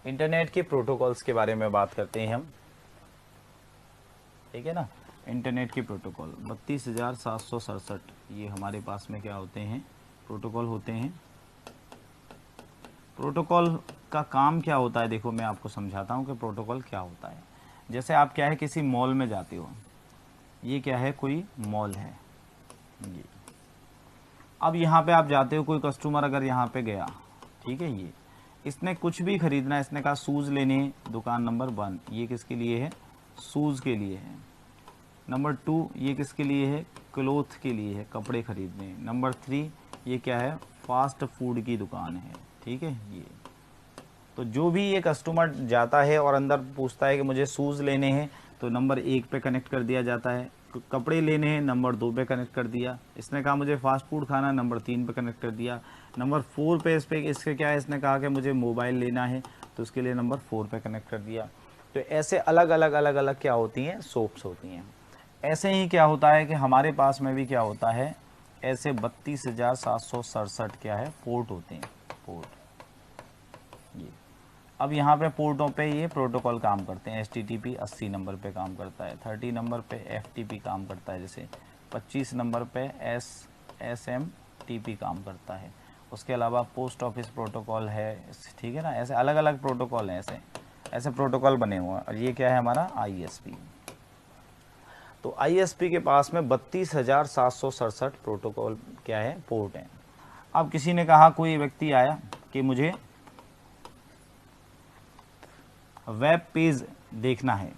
Internet के protocols के बारे में बात करते हैं हम, ठीक है ना। इंटरनेट के प्रोटोकॉल 32,767 ये हमारे पास में क्या होते हैं, प्रोटोकॉल होते हैं। प्रोटोकॉल का काम क्या होता है, देखो मैं आपको समझाता हूँ कि प्रोटोकॉल क्या होता है। जैसे आप क्या है किसी मॉल में जाते हो, ये क्या है, कोई मॉल है ये। अब यहाँ पे आप जाते हो, कोई कस्टमर अगर यहाँ पे गया, ठीक है, ये इसने कुछ भी खरीदना है, इसने कहा शूज़ लेने, दुकान नंबर 1, ये किसके लिए है, शूज़ के लिए है। नंबर 2 ये किसके लिए है, क्लोथ के लिए है, कपड़े खरीदने। नंबर 3 ये क्या है, फास्ट फूड की दुकान है, ठीक है ये। तो जो भी ये कस्टमर जाता है और अंदर पूछता है कि मुझे शूज़ लेने हैं, तो नंबर 1 पे कनेक्ट कर दिया जाता है। कपड़े लेने हैं, नंबर 2 पे कनेक्ट कर दिया। इसने कहा मुझे फास्ट फूड खाना, नंबर 3 पे कनेक्ट कर दिया। नंबर 4 पे इसके क्या है, इसने कहा कि मुझे मोबाइल लेना है, तो उसके लिए नंबर 4 पे कनेक्ट कर दिया। तो ऐसे अलग अलग क्या होती हैं, शॉप्स होती हैं। ऐसे ही क्या होता है कि हमारे पास में भी क्या होता है, ऐसे 32,767 क्या है, पोर्ट होते हैं, पोर्ट ये। अब यहाँ पे पोर्टों पे ये प्रोटोकॉल काम करते हैं। HTTP 80 नंबर पे काम करता है, 30 नंबर पे FTP काम करता है, जैसे 25 नंबर पे SMTP काम करता है। उसके अलावा पोस्ट ऑफिस प्रोटोकॉल है, ठीक है ना। ऐसे अलग अलग प्रोटोकॉल हैं, ऐसे प्रोटोकॉल बने हुए हैं। और ये क्या है हमारा ISP। तो ISP के पास में 32,767 प्रोटोकॉल क्या है, पोर्ट हैं। अब किसी ने कहा, कोई व्यक्ति आया कि मुझे वेब पेज देखना है,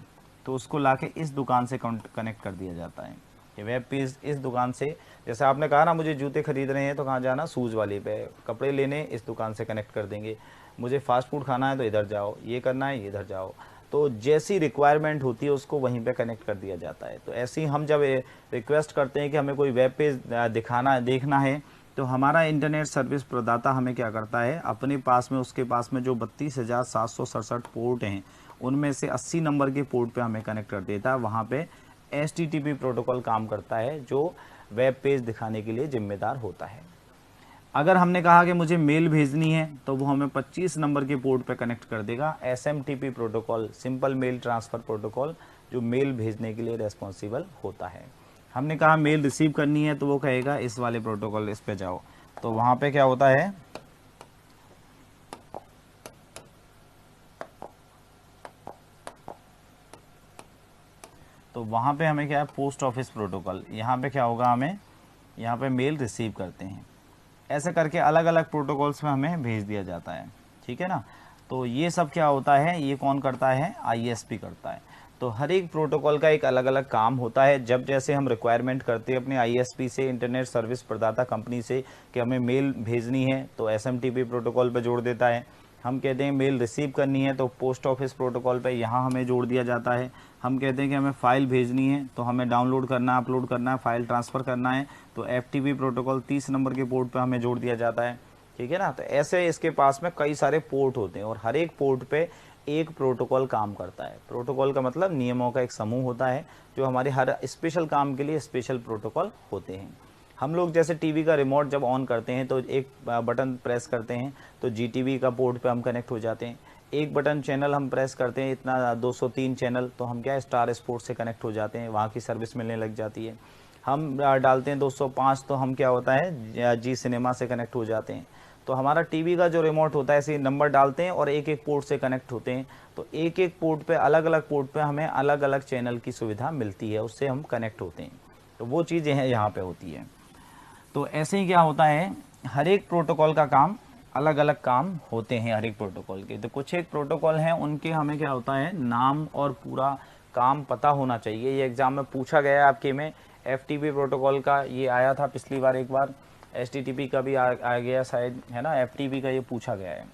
तो उसको लाके इस दुकान से कनेक्ट कर दिया जाता है कि वेब पेज इस दुकान से, जैसे आपने कहा ना मुझे जूते खरीद रहे हैं तो कहाँ जाना, शूज़ वाली पे। कपड़े लेने इस दुकान से कनेक्ट कर देंगे। मुझे फास्ट फूड खाना है तो इधर जाओ, ये करना है इधर जाओ। तो जैसी रिक्वायरमेंट होती है उसको वहीं पे कनेक्ट कर दिया जाता है। तो ऐसे ही हम जब रिक्वेस्ट करते हैं कि हमें कोई वेब पेज देखना है, तो हमारा इंटरनेट सर्विस प्रदाता हमें क्या करता है, अपने पास में, उसके पास में जो 32,767 पोर्ट हैं, उनमें से 80 नंबर के पोर्ट पे हमें कनेक्ट कर देता है। वहाँ पे HTTP प्रोटोकॉल काम करता है, जो वेब पेज दिखाने के लिए जिम्मेदार होता है। अगर हमने कहा कि मुझे मेल भेजनी है, तो वो हमें 25 नंबर के पोर्ट पे कनेक्ट कर देगा। SMTP protocol, simple mail transfer protocol, जो मेल भेजने के लिए रेस्पॉन्सिबल होता है। हमने कहा मेल रिसीव करनी है, तो वो कहेगा इस वाले प्रोटोकॉल इस पे जाओ। तो वहाँ पे क्या होता है, तो वहाँ पे हमें क्या है, पोस्ट ऑफिस प्रोटोकॉल। यहाँ पे क्या होगा, हमें यहाँ पे मेल रिसीव करते हैं। ऐसे करके अलग अलग प्रोटोकॉल्स में हमें भेज दिया जाता है, ठीक है ना। तो ये सब क्या होता है, ये कौन करता है, ISP करता है। तो हर एक प्रोटोकॉल का एक अलग अलग काम होता है। जब जैसे हम रिक्वायरमेंट करते हैं अपने ISP से, इंटरनेट सर्विस प्रदाता कंपनी से, कि हमें मेल भेजनी है, तो SMTP प्रोटोकॉल पे जोड़ देता है। हम कहते हैं मेल रिसीव करनी है, तो पोस्ट ऑफिस प्रोटोकॉल पे यहाँ हमें जोड़ दिया जाता है। हम कहते हैं कि हमें फ़ाइल भेजनी है, तो हमें डाउनलोड करना, अपलोड करना है, फ़ाइल ट्रांसफ़र करना है, तो FTP प्रोटोकॉल 30 नंबर के पोर्ट पे हमें जोड़ दिया जाता है, ठीक है ना। तो ऐसे इसके पास में कई सारे पोर्ट होते हैं, और हर एक पोर्ट पे एक प्रोटोकॉल काम करता है। प्रोटोकॉल का मतलब नियमों का एक समूह होता है, जो हमारे हर स्पेशल काम के लिए स्पेशल प्रोटोकॉल होते हैं। हम लोग जैसे टीवी का रिमोट जब ऑन करते हैं, तो एक बटन प्रेस करते हैं, तो GTV का पोर्ट पे हम कनेक्ट हो जाते हैं। एक बटन चैनल हम प्रेस करते हैं, इतना 203 चैनल, तो हम क्या है, स्टार स्पोर्ट्स से कनेक्ट हो जाते हैं, वहाँ की सर्विस मिलने लग जाती है। हम डालते हैं 205, तो हम क्या होता है, जी सिनेमा से कनेक्ट हो जाते हैं। तो हमारा टीवी का जो रिमोट होता है, ऐसे नंबर डालते हैं और एक एक पोर्ट से कनेक्ट होते हैं। तो एक एक पोर्ट पे, अलग अलग पोर्ट पे हमें अलग अलग चैनल की सुविधा मिलती है, उससे हम कनेक्ट होते हैं। तो वो चीज़ें हैं यहाँ पे होती है। तो ऐसे ही क्या होता है, हर एक प्रोटोकॉल का काम, अलग अलग काम होते हैं हर एक प्रोटोकॉल के। तो कुछ एक प्रोटोकॉल हैं, उनके हमें क्या होता है, नाम और पूरा काम पता होना चाहिए। ये एग्ज़ाम में पूछा गया है आपके में। FTP प्रोटोकॉल का ये आया था पिछली बार एक बार, HTTP का भी आ गया शायद, है ना। FTP का ये पूछा गया है।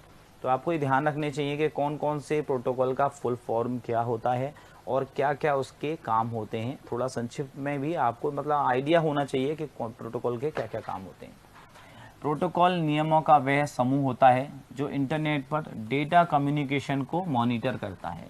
तो आपको ये ध्यान रखने चाहिए कि कौन कौन से प्रोटोकॉल का फुल फॉर्म क्या होता है और क्या क्या उसके काम होते हैं। थोड़ा संक्षिप्त में भी आपको मतलब आइडिया होना चाहिए कि प्रोटोकॉल के क्या क्या काम होते हैं। प्रोटोकॉल नियमों का वह समूह होता है जो इंटरनेट पर डेटा कम्युनिकेशन को मॉनिटर करता है।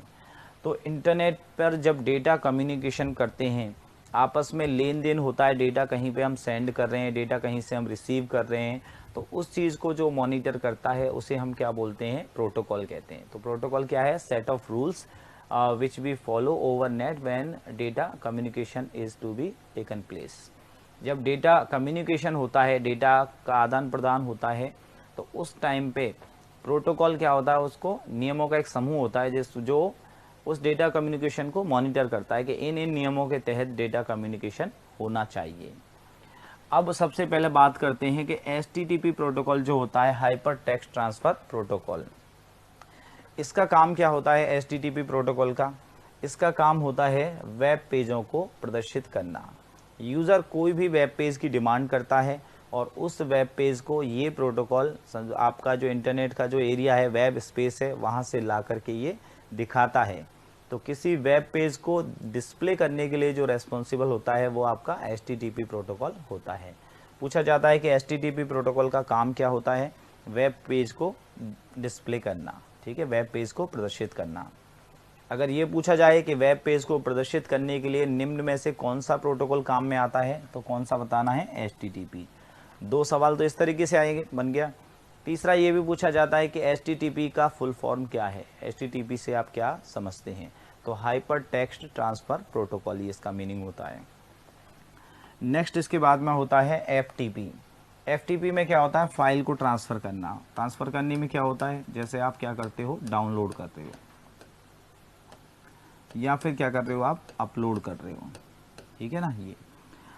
तो इंटरनेट पर जब डेटा कम्युनिकेशन करते हैं, आपस में लेन देन होता है, डेटा कहीं पे हम सेंड कर रहे हैं, डेटा कहीं से हम रिसीव कर रहे हैं, तो उस चीज़ को जो मॉनिटर करता है उसे हम क्या बोलते हैं, प्रोटोकॉल कहते हैं। तो प्रोटोकॉल क्या है, set of rules which we follow over net when data communication is to be taken place. जब डेटा कम्युनिकेशन होता है, डेटा का आदान प्रदान होता है, तो उस टाइम पे प्रोटोकॉल क्या होता है, उसको नियमों का एक समूह होता है जो उस डेटा कम्युनिकेशन को मॉनिटर करता है कि इन इन नियमों के तहत डेटा कम्युनिकेशन होना चाहिए। अब सबसे पहले बात करते हैं कि HTTP प्रोटोकॉल जो होता है, हाइपर टेक्स्ट ट्रांसफ़र प्रोटोकॉल, इसका काम क्या होता है। HTTP प्रोटोकॉल का इसका काम होता है वेब पेजों को प्रदर्शित करना। यूज़र कोई भी वेब पेज की डिमांड करता है और उस वेब पेज को ये प्रोटोकॉल आपका जो इंटरनेट का जो एरिया है, वेब स्पेस है, वहाँ से ला करके ये दिखाता है। तो किसी वेब पेज को डिस्प्ले करने के लिए जो रेस्पॉन्सिबल होता है वो आपका HTTP प्रोटोकॉल होता है। पूछा जाता है कि HTTP प्रोटोकॉल का काम क्या होता है, वेब पेज को डिस्प्ले करना, ठीक है, वेब पेज को प्रदर्शित करना। अगर ये पूछा जाए कि वेब पेज को प्रदर्शित करने के लिए निम्न में से कौन सा प्रोटोकॉल काम में आता है, तो कौन सा बताना है, HTTP। 2 सवाल तो इस तरीके से आएंगे, बन गया। तीसरा ये भी पूछा जाता है कि HTTP का फुल फॉर्म क्या है, HTTP से आप क्या समझते हैं, तो हाइपर टेक्स्ट ट्रांसफ़र प्रोटोकॉल, ये इसका मीनिंग होता है। नेक्स्ट इसके बाद में होता है FTP। FTP में क्या होता है, फाइल को ट्रांसफ़र करना। ट्रांसफ़र करने में क्या होता है, जैसे आप क्या करते हो, डाउनलोड करते हो या फिर क्या कर रहे हो, आप अपलोड कर रहे हो, ठीक है ना। ये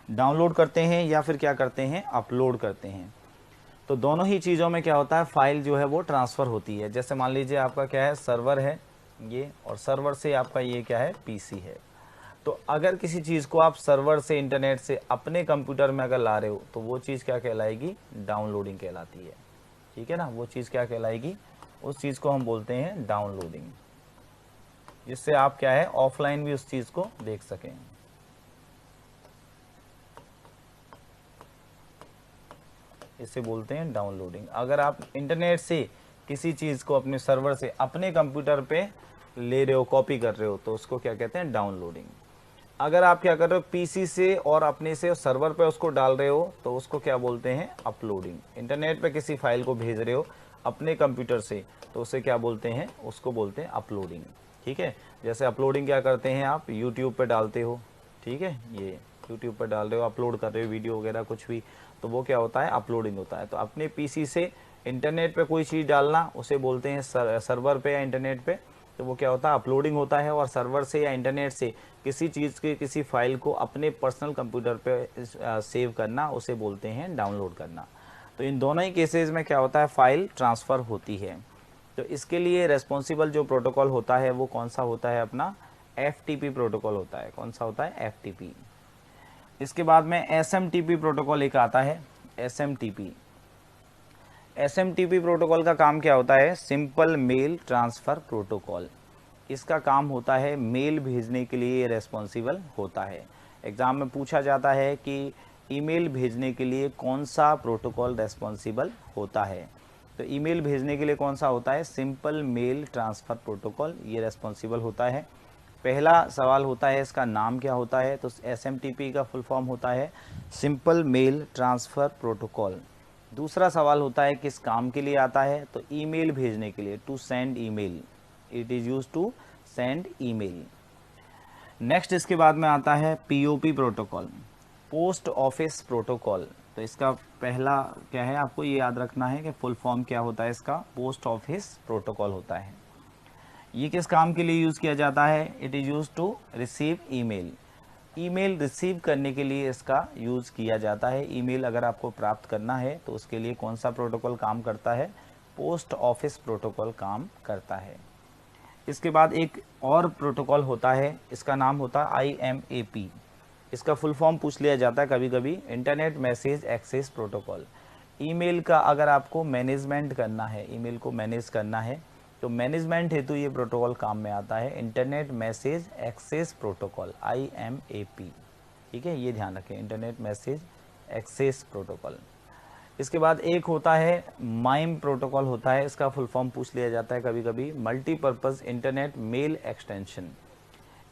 डाउनलोड करते हैं या फिर क्या करते हैं, अपलोड करते हैं। तो दोनों ही चीज़ों में क्या होता है, फाइल जो है वो ट्रांसफ़र होती है। जैसे मान लीजिए आपका क्या है, सर्वर है ये, और सर्वर से आपका ये क्या है, PC है। तो अगर किसी चीज़ को आप सर्वर से, इंटरनेट से अपने कंप्यूटर में अगर ला रहे हो, तो वो चीज़ क्या कहलाएगी, डाउनलोडिंग कहलाती है, ठीक है ना। वो चीज़ क्या कहलाएगी, उस चीज़ को हम बोलते हैं डाउनलोडिंग, जिससे आप क्या है, ऑफलाइन भी उस चीज़ को देख सकें। इसे बोलते हैं डाउनलोडिंग। अगर आप इंटरनेट से किसी चीज़ को अपने सर्वर से अपने कंप्यूटर पे ले रहे हो, कॉपी कर रहे हो, तो उसको क्या कहते हैं, डाउनलोडिंग। अगर आप क्या कर रहे हो, PC से और अपने से सर्वर पे उसको डाल रहे हो, तो उसको क्या बोलते हैं, अपलोडिंग। इंटरनेट पे किसी फाइल को भेज रहे हो अपने कंप्यूटर से, तो उसे क्या बोलते हैं, उसको बोलते हैं अपलोडिंग, ठीक है। जैसे अपलोडिंग क्या करते हैं, आप YouTube पे डालते हो, ठीक है, ये YouTube पर डाल रहे हो, अपलोड कर रहे हो वीडियो वगैरह कुछ भी, तो वो क्या होता है, अपलोडिंग होता है। तो अपने PC से इंटरनेट पे कोई चीज़ डालना, उसे बोलते हैं सर्वर पे या इंटरनेट पे, तो वो क्या होता है, अपलोडिंग होता है। और सर्वर से या इंटरनेट से किसी चीज़ की किसी फाइल को अपने पर्सनल कंप्यूटर पे सेव करना, उसे बोलते हैं डाउनलोड करना। तो इन दोनों ही केसेस में क्या होता है, फाइल ट्रांसफ़र होती है। तो इसके लिए रेस्पॉन्सिबल जो प्रोटोकॉल होता है वो कौन सा होता है, अपना FTP प्रोटोकॉल होता है। कौन सा होता है, FTP। इसके बाद में SMTP प्रोटोकॉल एक आता है, SMTP। SMTP प्रोटोकॉल का काम क्या होता है, सिंपल मेल ट्रांसफ़र प्रोटोकॉल। इसका काम होता है मेल भेजने के लिए रेस्पॉन्सिबल होता है। एग्ज़ाम में पूछा जाता है कि ईमेल भेजने के लिए कौन सा प्रोटोकॉल रेस्पॉन्सिबल होता है, तो ईमेल भेजने के लिए कौन सा होता है, सिंपल मेल ट्रांसफ़र प्रोटोकॉल, ये रेस्पॉन्सिबल होता है। पहला सवाल होता है इसका नाम क्या होता है, तो SMTP का फुल फॉर्म होता है सिंपल मेल ट्रांसफ़र प्रोटोकॉल। दूसरा सवाल होता है किस काम के लिए आता है, तो ईमेल भेजने के लिए, to send email, it is use to send email. Next इसके बाद में आता है POP protocol, post office protocol. तो इसका पहला क्या है, आपको ये याद रखना है कि फुल फॉर्म क्या होता है इसका, पोस्ट ऑफिस प्रोटोकॉल होता है। ये किस काम के लिए यूज़ किया जाता है, it is use to receive email. Email receive करने के लिए इसका यूज़ किया जाता है। ईमेल अगर आपको प्राप्त करना है तो उसके लिए कौन सा प्रोटोकॉल काम करता है, पोस्ट ऑफिस प्रोटोकॉल काम करता है। इसके बाद एक और प्रोटोकॉल होता है, इसका नाम होता है IMAP। इसका फुल फॉर्म पूछ लिया जाता है कभी कभी, internet message access protocol. Email का अगर आपको मैनेजमेंट करना है, ईमेल को मैनेज करना है, तो मैनेजमेंट हेतु ये प्रोटोकॉल काम में आता है, internet message access protocol, IMAP, ठीक है, ये ध्यान रखें, इंटरनेट मैसेज एक्सेस प्रोटोकॉल। इसके बाद एक होता है माइम प्रोटोकॉल होता है, इसका फुल फॉर्म पूछ लिया जाता है कभी कभी, multipurpose internet mail extension.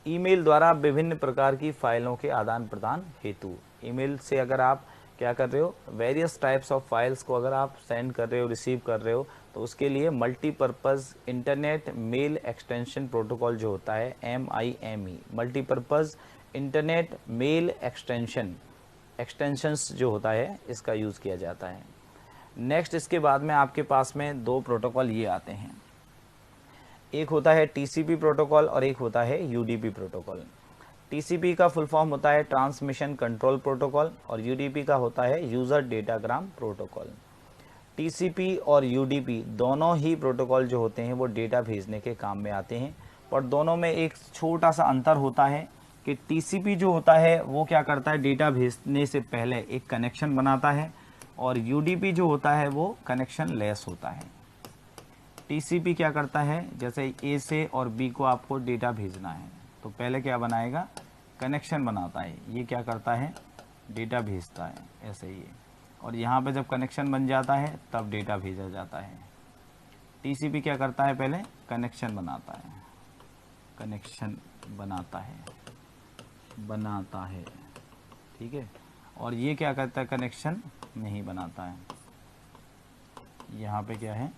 Email द्वारा विभिन्न प्रकार की फाइलों के आदान प्रदान हेतु। ईमेल से अगर आप क्या कर रहे हो, वेरियस टाइप्स ऑफ फाइल्स को अगर आप सेंड कर रहे हो, रिसीव कर रहे हो, तो उसके लिए multipurpose internet mail extension protocol जो होता है MIME, multipurpose internet mail extensions जो होता है, इसका यूज़ किया जाता है। नेक्स्ट इसके बाद में आपके पास में दो प्रोटोकॉल ये आते हैं, एक होता है TCP प्रोटोकॉल और एक होता है UDP प्रोटोकॉल। TCP का फुल फॉर्म होता है ट्रांसमिशन कंट्रोल प्रोटोकॉल और UDP का होता है यूज़र डेटाग्राम प्रोटोकॉल। TCP और UDP दोनों ही प्रोटोकॉल जो होते हैं वो डेटा भेजने के काम में आते हैं, पर दोनों में एक छोटा सा अंतर होता है कि TCP जो होता है वो क्या करता है, डेटा भेजने से पहले एक कनेक्शन बनाता है, और UDP जो होता है वो कनेक्शन लेस होता है। TCP क्या करता है, जैसे A से और B को आपको डेटा भेजना है तो पहले क्या बनाएगा, कनेक्शन बनाता है, ये क्या करता है, डेटा भेजता है, ऐसे ही है। और यहाँ पे जब कनेक्शन बन जाता है तब डेटा भेजा जाता है। TCP क्या करता है, पहले कनेक्शन बनाता है, कनेक्शन बनाता है, ठीक है। और ये क्या करता है, कनेक्शन नहीं बनाता है, यहाँ पे क्या है,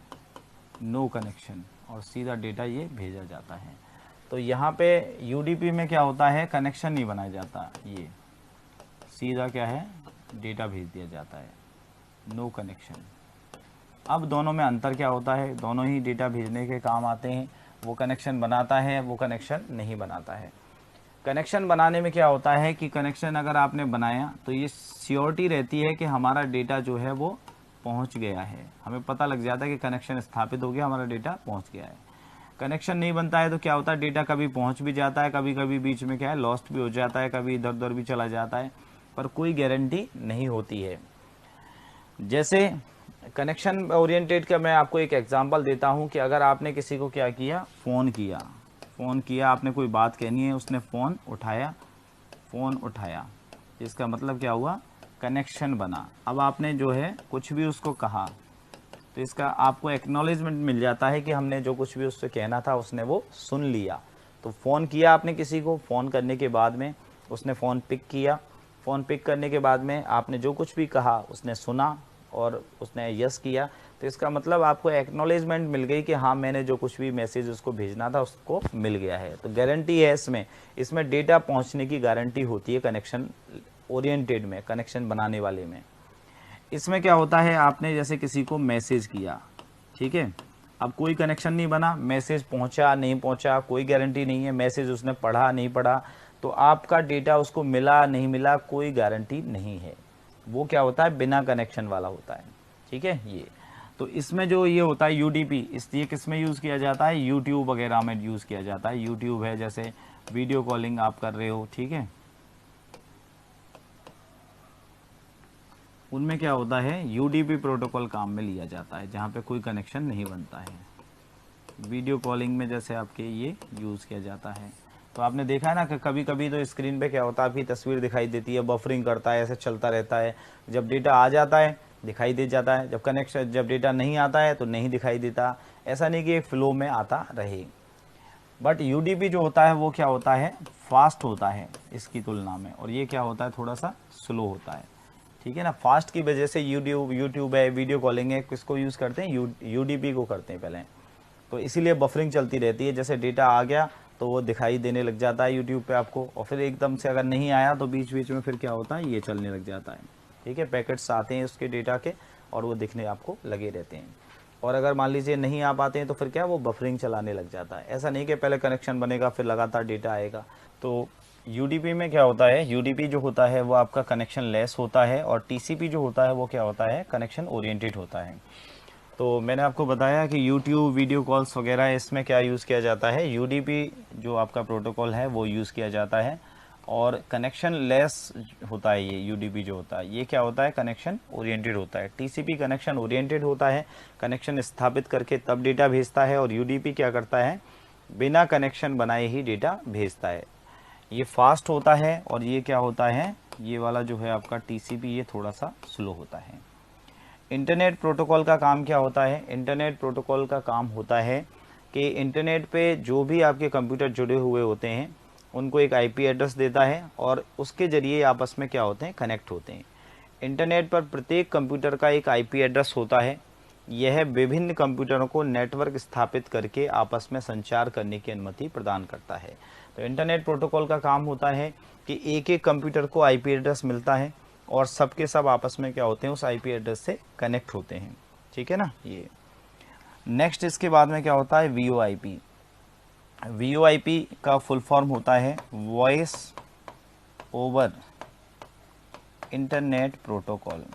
नो कनेक्शन, और सीधा डेटा ये भेजा जाता है। तो यहाँ पे UDP में क्या होता है, कनेक्शन नहीं बनाया जाता, ये सीधा क्या है, डेटा भेज दिया जाता है, नो कनेक्शन। अब दोनों में अंतर क्या होता है, दोनों ही डेटा भेजने के काम आते हैं, वो कनेक्शन बनाता है, वो कनेक्शन नहीं बनाता है। कनेक्शन बनाने में क्या होता है कि कनेक्शन अगर आपने बनाया तो ये श्योरिटी रहती है कि हमारा डेटा जो है वो पहुंच गया है, हमें पता लग जाता है कि कनेक्शन स्थापित हो गया, हमारा डेटा पहुंच गया है। कनेक्शन नहीं बनता है तो क्या होता है, डेटा कभी पहुंच भी जाता है, कभी कभी बीच में क्या है, लॉस्ट भी हो जाता है, कभी इधर उधर भी चला जाता है, पर कोई गारंटी नहीं होती है। जैसे कनेक्शन ओरिएंटेड का मैं आपको एक एग्जांपल देता हूं कि अगर आपने किसी को क्या किया, फ़ोन किया, आपने कोई बात कहनी है, उसने फ़ोन उठाया, इसका मतलब क्या हुआ, कनेक्शन बना। अब आपने जो है कुछ भी उसको कहा तो इसका आपको एक्नॉलेजमेंट मिल जाता है कि हमने जो कुछ भी उससे कहना था उसने वो सुन लिया। तो फ़ोन किया आपने किसी को, फ़ोन करने के बाद में उसने फ़ोन पिक किया, फ़ोन पिक करने के बाद में आपने जो कुछ भी कहा उसने सुना और उसने यस किया, तो इसका मतलब आपको एक्नॉलेजमेंट मिल गई कि हाँ मैंने जो कुछ भी मैसेज उसको भेजना था उसको मिल गया है। तो गारंटी है इसमें डेटा पहुंचने की गारंटी होती है कनेक्शन ओरिएंटेड में, कनेक्शन बनाने वाले में। इसमें क्या होता है, आपने जैसे किसी को मैसेज किया, ठीक है, अब कोई कनेक्शन नहीं बना, मैसेज पहुंचा नहीं पहुंचा कोई गारंटी नहीं है, मैसेज उसने पढ़ा नहीं पढ़ा, तो आपका डेटा उसको मिला नहीं मिला कोई गारंटी नहीं है। वो क्या होता है, बिना कनेक्शन वाला होता है, ठीक है। ये तो इसमें जो ये होता है UDP, इसलिए किस में यूज़ किया जाता है, यूट्यूब वगैरह में यूज़ किया जाता है। यूट्यूब है, जैसे वीडियो कॉलिंग आप कर रहे हो, ठीक है, उनमें क्या होता है, UDP प्रोटोकॉल काम में लिया जाता है, जहाँ पे कोई कनेक्शन नहीं बनता है। वीडियो कॉलिंग में जैसे आपके ये यूज़ किया जाता है। तो आपने देखा है ना कि कभी कभी तो स्क्रीन पे क्या होता है, आपकी तस्वीर दिखाई देती है, बफरिंग करता है, ऐसे चलता रहता है, जब डेटा आ जाता है दिखाई दे जाता है, जब डेटा नहीं आता है तो नहीं दिखाई देता। ऐसा नहीं कि एक फ्लो में आता रहे। बट UDP जो होता है वो क्या होता है, फास्ट होता है इसकी तुलना में, और ये क्या होता है, थोड़ा सा स्लो होता है, ठीक है ना। फास्ट की वजह से यूट्यूब है, वीडियो कॉलिंग है, किसको यूज़ करते हैं, UDP को करते हैं पहले, तो इसीलिए बफरिंग चलती रहती है। जैसे डेटा आ गया तो वो दिखाई देने लग जाता है यूट्यूब पे आपको, और फिर एकदम से अगर नहीं आया तो बीच बीच में फिर क्या होता है, ये चलने लग जाता है, ठीक है। पैकेट्स आते हैं उसके डेटा के और वो दिखने आपको लगे रहते हैं, और अगर मान लीजिए नहीं आ पाते हैं तो फिर क्या, वो बफरिंग चलाने लग जाता है। ऐसा नहीं कि पहले कनेक्शन बनेगा फिर लगातार डेटा आएगा। तो UDP में क्या होता है, UDP जो होता है वो आपका कनेक्शन लेस होता है, और TCP जो होता है वो क्या होता है, कनेक्शन ओरिएंटेड होता है। तो मैंने आपको बताया कि यूट्यूब वीडियो कॉल्स वगैरह इसमें क्या यूज़ किया जाता है, UDP जो आपका प्रोटोकॉल है वो यूज़ किया जाता है, और कनेक्शन लेस होता है ये UDP जो होता है, ये क्या होता है, कनेक्शन ओरिएंटेड होता है। TCP कनेक्शन ओरिएंटेड होता है, कनेक्शन स्थापित करके तब डेटा भेजता है, और UDP क्या करता है, बिना कनेक्शन बनाए ही डेटा भेजता है। ये फास्ट होता है, और ये क्या होता है, ये वाला जो है आपका TCP ये थोड़ा सा स्लो होता है। इंटरनेट प्रोटोकॉल का काम क्या होता है, इंटरनेट प्रोटोकॉल का काम होता है कि इंटरनेट पे जो भी आपके कंप्यूटर जुड़े हुए होते हैं उनको एक आईपी एड्रेस देता है और उसके ज़रिए आपस में क्या होते हैं, कनेक्ट होते हैं। इंटरनेट पर प्रत्येक कंप्यूटर का एक आईपी एड्रेस होता है। यह विभिन्न कंप्यूटरों को नेटवर्क स्थापित करके आपस में संचार करने की अनुमति प्रदान करता है। तो इंटरनेट प्रोटोकॉल का काम होता है कि एक एक कंप्यूटर को आईपी एड्रेस मिलता है और सबके सब आपस में क्या होते हैं, उस आईपी एड्रेस से कनेक्ट होते हैं। ठीक है ना। ये नेक्स्ट इसके बाद में क्या होता है, वीओआईपी। वीओआईपी का फुल फॉर्म होता है वॉइस ओवर इंटरनेट प्रोटोकॉल।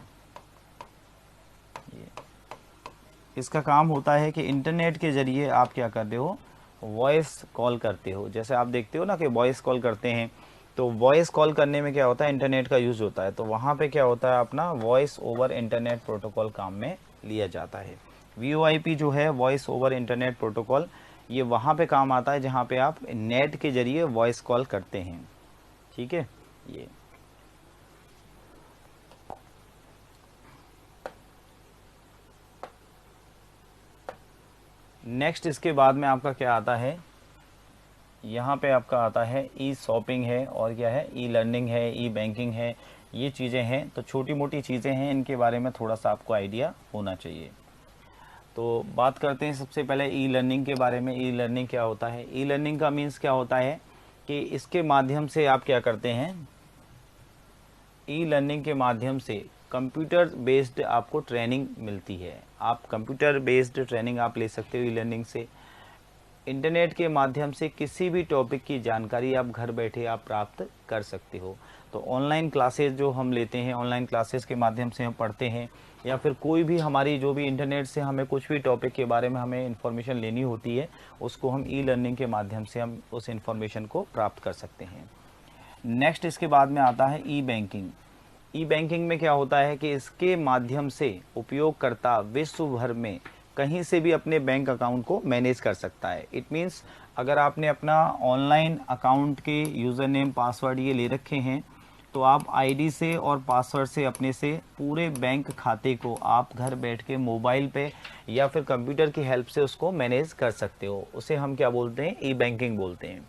इसका काम होता है कि इंटरनेट के ज़रिए आप क्या करते हो, वॉइस कॉल करते हो। जैसे आप देखते हो ना कि वॉइस कॉल करते हैं, तो वॉइस कॉल करने में क्या होता है, इंटरनेट का यूज़ होता है। तो वहाँ पे क्या होता है, अपना वॉइस ओवर इंटरनेट प्रोटोकॉल काम में लिया जाता है। वीओआईपी जो है, वॉइस ओवर इंटरनेट प्रोटोकॉल, ये वहाँ पे काम आता है जहाँ पे आप नेट के ज़रिए वॉइस कॉल करते हैं। ठीक है। ये नेक्स्ट इसके बाद में आपका क्या आता है, यहाँ पे आपका आता है ई शॉपिंग है, और क्या है, ई लर्निंग है, ई बैंकिंग है। ये चीज़ें हैं, तो छोटी मोटी चीज़ें हैं, इनके बारे में थोड़ा सा आपको आइडिया होना चाहिए। तो बात करते हैं सबसे पहले ई लर्निंग के बारे में। ई लर्निंग क्या होता है, ई लर्निंग का मीन्स क्या होता है कि इसके माध्यम से आप क्या करते हैं, ई लर्निंग के माध्यम से कंप्यूटर बेस्ड आपको ट्रेनिंग मिलती है। आप कंप्यूटर बेस्ड ट्रेनिंग आप ले सकते हो ई लर्निंग से। इंटरनेट के माध्यम से किसी भी टॉपिक की जानकारी आप घर बैठे आप प्राप्त कर सकते हो। तो ऑनलाइन क्लासेस जो हम लेते हैं, ऑनलाइन क्लासेस के माध्यम से हम पढ़ते हैं, या फिर कोई भी हमारी जो भी इंटरनेट से हमें कुछ भी टॉपिक के बारे में हमें इन्फॉर्मेशन लेनी होती है, उसको हम ई लर्निंग के माध्यम से हम उस इन्फॉर्मेशन को प्राप्त कर सकते हैं। नेक्स्ट इसके बाद में आता है ई बैंकिंग। ई बैंकिंग में क्या होता है कि इसके माध्यम से उपयोगकर्ता विश्व भर में कहीं से भी अपने बैंक अकाउंट को मैनेज कर सकता है। इट मीन्स अगर आपने अपना ऑनलाइन अकाउंट के यूज़र नेम पासवर्ड ये ले रखे हैं, तो आप आईडी से और पासवर्ड से अपने से पूरे बैंक खाते को आप घर बैठ के मोबाइल पे या फिर कंप्यूटर की हेल्प से उसको मैनेज कर सकते हो। उसे हम क्या बोलते हैं, ई बैंकिंग बोलते हैं।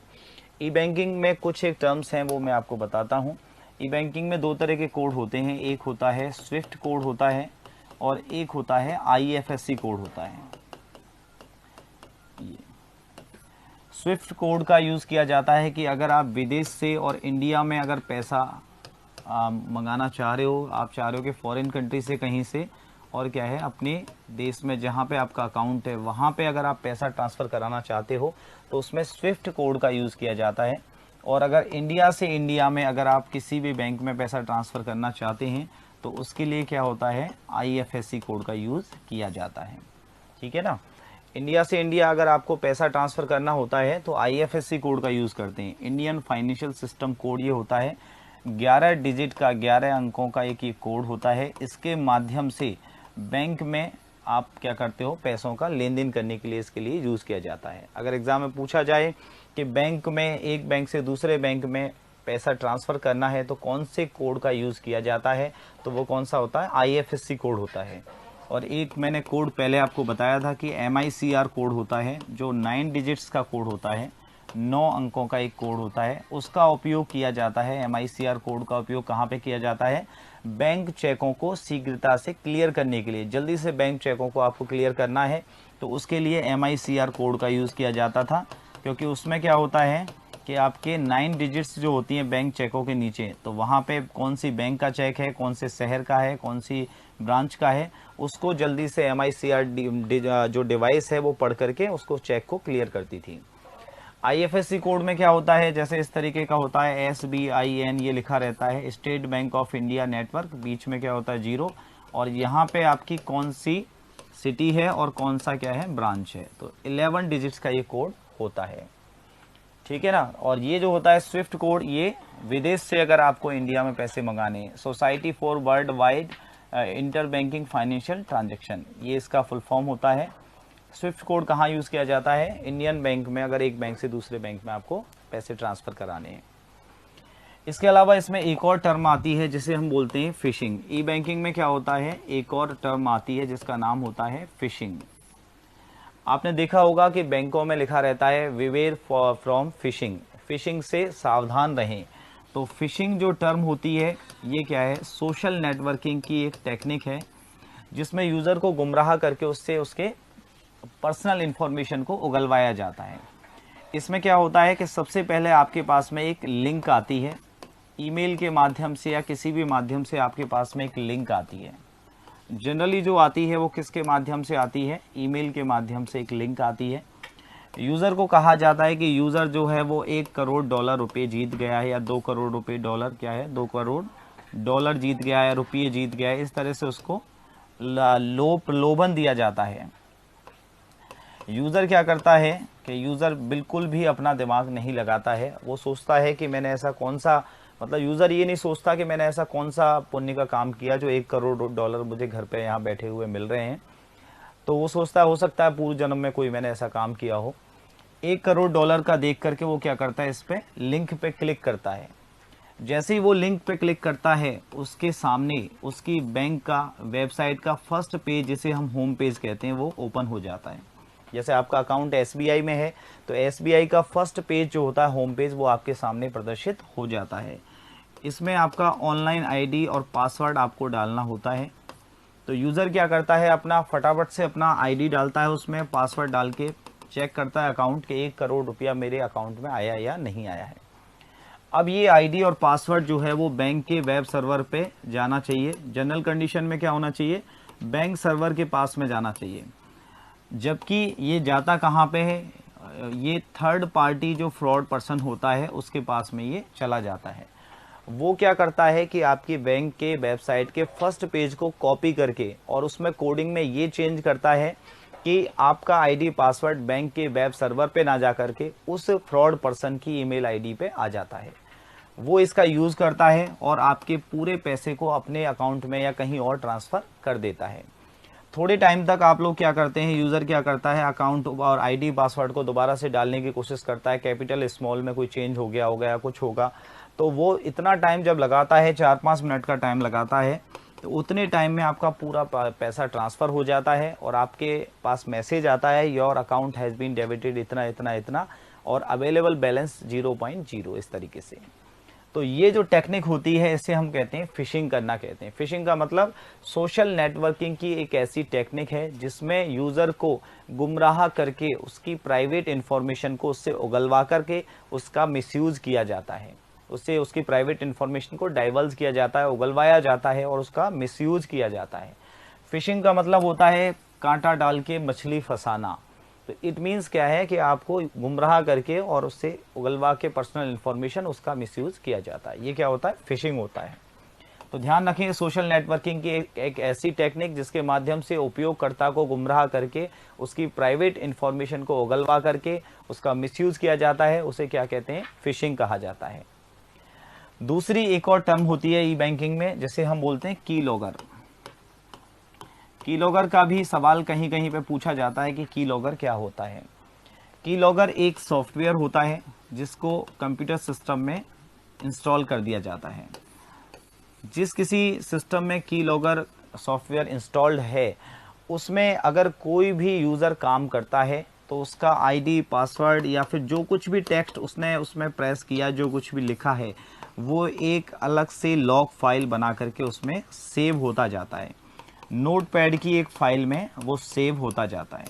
ई बैंकिंग में कुछ एक टर्म्स हैं, वो मैं आपको बताता हूँ। ई बैंकिंग में दो तरह के कोड होते हैं, एक होता है स्विफ्ट कोड होता है और एक होता है आईएफएससी कोड होता है। ये स्विफ्ट कोड का यूज़ किया जाता है कि अगर आप विदेश से और इंडिया में अगर पैसा मंगाना चाह रहे हो, आप चाह रहे हो कि फॉरेन कंट्री से कहीं से, और क्या है, अपने देश में जहाँ पे आपका अकाउंट है वहाँ पे अगर आप पैसा ट्रांसफ़र कराना चाहते हो, तो उसमें स्विफ्ट कोड का यूज़ किया जाता है। और अगर इंडिया से इंडिया में अगर आप किसी भी बैंक में पैसा ट्रांसफ़र करना चाहते हैं, तो उसके लिए क्या होता है, आईएफएससी कोड का यूज़ किया जाता है। ठीक है ना। इंडिया से इंडिया अगर आपको पैसा ट्रांसफ़र करना होता है तो आईएफएससी कोड का यूज़ करते हैं। इंडियन फाइनेंशियल सिस्टम कोड ये होता है, 11 डिजिट का, 11 अंकों का एक ये कोड होता है। इसके माध्यम से बैंक में आप क्या करते हो, पैसों का लेन देन करने के लिए इसके लिए यूज़ किया जाता है। अगर एग्ज़ाम में पूछा जाए कि बैंक में, एक बैंक से दूसरे बैंक में पैसा ट्रांसफ़र करना है तो कौन से कोड का यूज़ किया जाता है, तो वो कौन सा होता है, आईएफएससी कोड होता है। और एक मैंने कोड पहले आपको बताया था कि MICR कोड होता है, जो 9 डिजिट्स का कोड होता है, 9 अंकों का एक कोड होता है, उसका उपयोग किया जाता है। MICR कोड का उपयोग कहाँ पे किया जाता है, बैंक चेकों को शीघ्रता से क्लियर करने के लिए। जल्दी से बैंक चेकों को आपको क्लियर करना है तो उसके लिए MICR कोड का यूज़ किया जाता था, क्योंकि उसमें क्या होता है कि आपके 9 डिजिट्स जो होती हैं बैंक चेकों के नीचे, तो वहाँ पे कौन सी बैंक का चेक है, कौन से शहर का है, कौन सी ब्रांच का है, उसको जल्दी से MICR जो डिवाइस है वो पढ़ करके उसको चेक को क्लियर करती थी। आईएफएससी कोड में क्या होता है, जैसे इस तरीके का होता है, SBIN ये लिखा रहता है, State Bank of India network, बीच में क्या होता है, 0, और यहाँ पे आपकी कौन सी सिटी है और कौन सा क्या है, ब्रांच है। तो 11 डिजिट्स का ये कोड होता है। ठीक है ना। और ये जो होता है स्विफ्ट कोड, ये विदेश से अगर आपको इंडिया में पैसे मंगाने, society for world wide inter banking financial transaction, ये इसका फुल फॉर्म होता है। स्विफ्ट कोड कहाँ यूज़ किया जाता है, इंडियन बैंक में, अगर एक बैंक से दूसरे बैंक में आपको पैसे ट्रांसफ़र कराने हैं। इसके अलावा इसमें एक और टर्म आती है जिसे हम बोलते हैं फिशिंग। ई बैंकिंग में क्या होता है, एक और टर्म आती है जिसका नाम होता है फिशिंग। आपने देखा होगा कि बैंकों में लिखा रहता है विवेयर फ्रॉम फिशिंग। फिशिंग से सावधान रहें। तो फिशिंग जो टर्म होती है ये क्या है, सोशल नेटवर्किंग की एक टेक्निक है जिसमें यूज़र को गुमराह करके उससे उसके पर्सनल इन्फॉर्मेशन को उगलवाया जाता है। इसमें क्या होता है कि सबसे पहले आपके पास में एक लिंक आती है, ईमेल के माध्यम से या किसी भी माध्यम से आपके पास में एक लिंक आती है। जनरली जो आती है वो किसके माध्यम से आती है, ईमेल के माध्यम से एक लिंक आती है। यूज़र को कहा जाता है कि यूज़र जो है वो $1 करोड़ रुपए जीत गया है या $2 करोड़ रुपए डॉलर क्या है, $2 करोड़ डॉलर जीत गया है, रुपये जीत गया है। इस तरह से उसको प्रलोभन दिया जाता है। यूज़र क्या करता है कि यूज़र बिल्कुल भी अपना दिमाग नहीं लगाता है। वो सोचता है कि मैंने ऐसा कौन सा, मतलब यूज़र ये नहीं सोचता कि मैंने ऐसा कौन सा पुण्य का काम किया जो $1 करोड़ मुझे घर पे यहाँ बैठे हुए मिल रहे हैं। तो वो सोचता है हो सकता है पूर्व जन्म में कोई मैंने ऐसा काम किया हो। $1 करोड़ का देख करके वो क्या करता है, इस पे लिंक पे क्लिक करता है। जैसे ही वो लिंक पे क्लिक करता है उसके सामने उसकी बैंक का वेबसाइट का फर्स्ट पेज, जिसे हम होम पेज कहते हैं, वो ओपन हो जाता है। जैसे आपका अकाउंट SBI में है तो SBI का फर्स्ट पेज जो होता है होम पेज, वो आपके सामने प्रदर्शित हो जाता है। इसमें आपका ऑनलाइन ID और पासवर्ड आपको डालना होता है। तो यूज़र क्या करता है, अपना फटाफट से अपना ID डालता है, उसमें पासवर्ड डाल के चेक करता है अकाउंट के $1 करोड़ रुपया मेरे अकाउंट में आया या नहीं आया है। अब ये ID और पासवर्ड जो है वो बैंक के वेब सर्वर पे जाना चाहिए। जनरल कंडीशन में क्या होना चाहिए, बैंक सर्वर के पास में जाना चाहिए। जबकि ये जाता कहाँ पे है, ये थर्ड पार्टी जो फ्रॉड पर्सन होता है उसके पास में ये चला जाता है। वो क्या करता है कि आपकी बैंक के वेबसाइट के फर्स्ट पेज को कॉपी करके और उसमें कोडिंग में ये चेंज करता है कि आपका ID पासवर्ड बैंक के वेब सर्वर पे ना जा करके उस फ्रॉड पर्सन की ईमेल ID पे आ जाता है। वो इसका यूज़ करता है और आपके पूरे पैसे को अपने अकाउंट में या कहीं और ट्रांसफ़र कर देता है। थोड़े टाइम तक आप लोग क्या करते हैं, यूज़र क्या करता है, अकाउंट और ID पासवर्ड को दोबारा से डालने की कोशिश करता है। कैपिटल स्मॉल में कोई चेंज हो गया होगा या कुछ होगा, तो वो इतना टाइम जब लगाता है, 4-5 मिनट का टाइम लगाता है, तो उतने टाइम में आपका पूरा पैसा ट्रांसफ़र हो जाता है और आपके पास मैसेज आता है your account has been debited इतना इतना इतना और अवेलेबल बैलेंस 0.0, इस तरीके से। तो ये जो टेक्निक होती है इसे हम कहते हैं फिशिंग करना कहते हैं। फिशिंग का मतलब सोशल नेटवर्किंग की एक ऐसी टेक्निक है जिसमें यूज़र को गुमराह करके उसकी प्राइवेट इन्फॉर्मेशन को उससे उगलवा करके उसका मिसयूज़ किया जाता है, उससे उसकी प्राइवेट इन्फॉर्मेशन को डाइवर्स किया जाता है, उगलवाया जाता है और उसका मिसयूज़ किया जाता है। फिशिंग का मतलब होता है कांटा डाल के मछली फंसाना। तो इट मीन्स क्या है कि आपको गुमराह करके और उससे उगलवा के पर्सनल इन्फॉर्मेशन उसका मिसयूज़ किया जाता है। ये क्या होता है, फिशिंग होता है। तो ध्यान रखें, सोशल नेटवर्किंग की एक ऐसी टेक्निक जिसके माध्यम से उपयोगकर्ता को गुमराह करके उसकी प्राइवेट इन्फॉर्मेशन को उगलवा करके उसका मिसयूज़ किया जाता है, उसे क्या कहते हैं, फिशिंग कहा जाता है। दूसरी एक और टर्म होती है ई बैंकिंग में, जिसे हम बोलते हैं की लॉगर। की लॉगर का भी सवाल कहीं कहीं पे पूछा जाता है कि की लॉगर क्या होता है। की लॉगर एक सॉफ्टवेयर होता है जिसको कंप्यूटर सिस्टम में इंस्टॉल कर दिया जाता है। जिस किसी सिस्टम में की लॉगर सॉफ्टवेयर इंस्टॉल्ड है उसमें अगर कोई भी यूज़र काम करता है तो उसका ID पासवर्ड या फिर जो कुछ भी टेक्स्ट उसने उसमें प्रेस किया, जो कुछ भी लिखा है, वो एक अलग से लॉग फाइल बना करके उसमें सेव होता जाता है। नोटपैड की एक फाइल में वो सेव होता जाता है।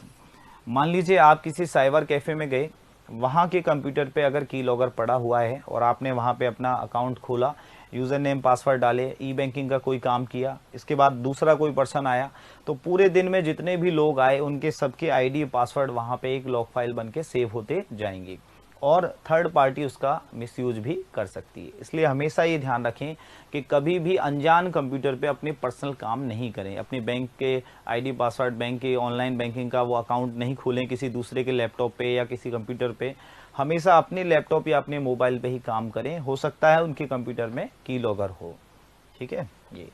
मान लीजिए आप किसी साइबर कैफ़े में गए, वहाँ के कंप्यूटर पे अगर की लॉगर पड़ा हुआ है और आपने वहाँ पे अपना अकाउंट खोला, यूज़र नेम पासवर्ड डाले, ई बैंकिंग का कोई काम किया, इसके बाद दूसरा कोई पर्सन आया, तो पूरे दिन में जितने भी लोग आए उनके सबके ID पासवर्ड वहाँ पे एक लॉग फाइल बन के सेव होते जाएंगे और थर्ड पार्टी उसका मिसयूज भी कर सकती है। इसलिए हमेशा ये ध्यान रखें कि कभी भी अनजान कंप्यूटर पे अपने पर्सनल काम नहीं करें। अपने बैंक के ID पासवर्ड, बैंक के ऑनलाइन बैंकिंग का वो अकाउंट नहीं खोलें किसी दूसरे के लैपटॉप पे या किसी कंप्यूटर पे। हमेशा अपने लैपटॉप या अपने मोबाइल पे ही काम करें। हो सकता है उनके कंप्यूटर में की लॉगर हो। ठीक है, ये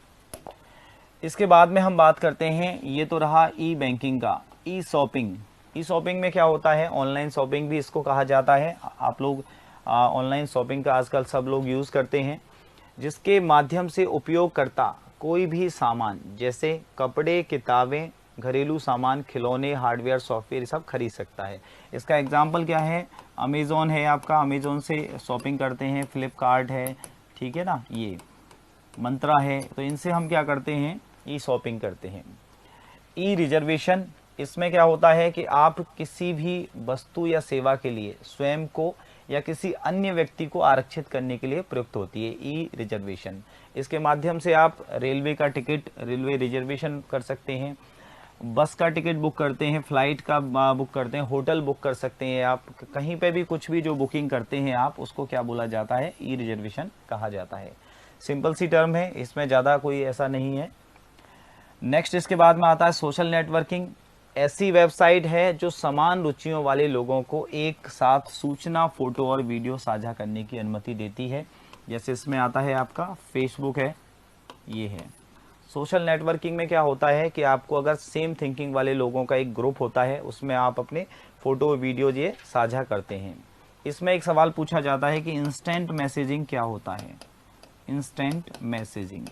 इसके बाद में हम बात करते हैं, ये तो रहा ई बैंकिंग का। ई शॉपिंग, ई शॉपिंग में क्या होता है, ऑनलाइन शॉपिंग भी इसको कहा जाता है। आप लोग ऑनलाइन शॉपिंग का आजकल सब लोग यूज़ करते हैं, जिसके माध्यम से उपयोगकर्ता कोई भी सामान जैसे कपड़े, किताबें, घरेलू सामान, खिलौने, हार्डवेयर, सॉफ्टवेयर सब खरीद सकता है। इसका एग्जाम्पल क्या है, अमेज़ॉन है आपका, अमेज़ॉन से शॉपिंग करते हैं, फ्लिपकार्ट है, ठीक है ना, ये मंत्रा है, तो इनसे हम क्या करते हैं, ई शॉपिंग करते हैं। ई रिजर्वेशन, इसमें क्या होता है कि आप किसी भी वस्तु या सेवा के लिए स्वयं को या किसी अन्य व्यक्ति को आरक्षित करने के लिए प्रयुक्त होती है ई रिजर्वेशन। इसके माध्यम से आप रेलवे का टिकट, रेलवे रिजर्वेशन कर सकते हैं, बस का टिकट बुक करते हैं, फ्लाइट का बुक करते हैं, होटल बुक कर सकते हैं, आप कहीं पे भी कुछ भी जो बुकिंग करते हैं आप, उसको क्या बोला जाता है, ई रिजर्वेशन कहा जाता है। सिंपल सी टर्म है, इसमें ज़्यादा कोई ऐसा नहीं है। नेक्स्ट इसके बाद में आता है सोशल नेटवर्किंग। ऐसी वेबसाइट है जो समान रुचियों वाले लोगों को एक साथ सूचना, फोटो और वीडियो साझा करने की अनुमति देती है। जैसे इसमें आता है आपका फेसबुक है, ये है। सोशल नेटवर्किंग में क्या होता है कि आपको अगर सेम थिंकिंग वाले लोगों का एक ग्रुप होता है, उसमें आप अपने फोटो वीडियो ये साझा करते हैं। इसमें एक सवाल पूछा जाता है कि इंस्टेंट मैसेजिंग क्या होता है। इंस्टेंट मैसेजिंग,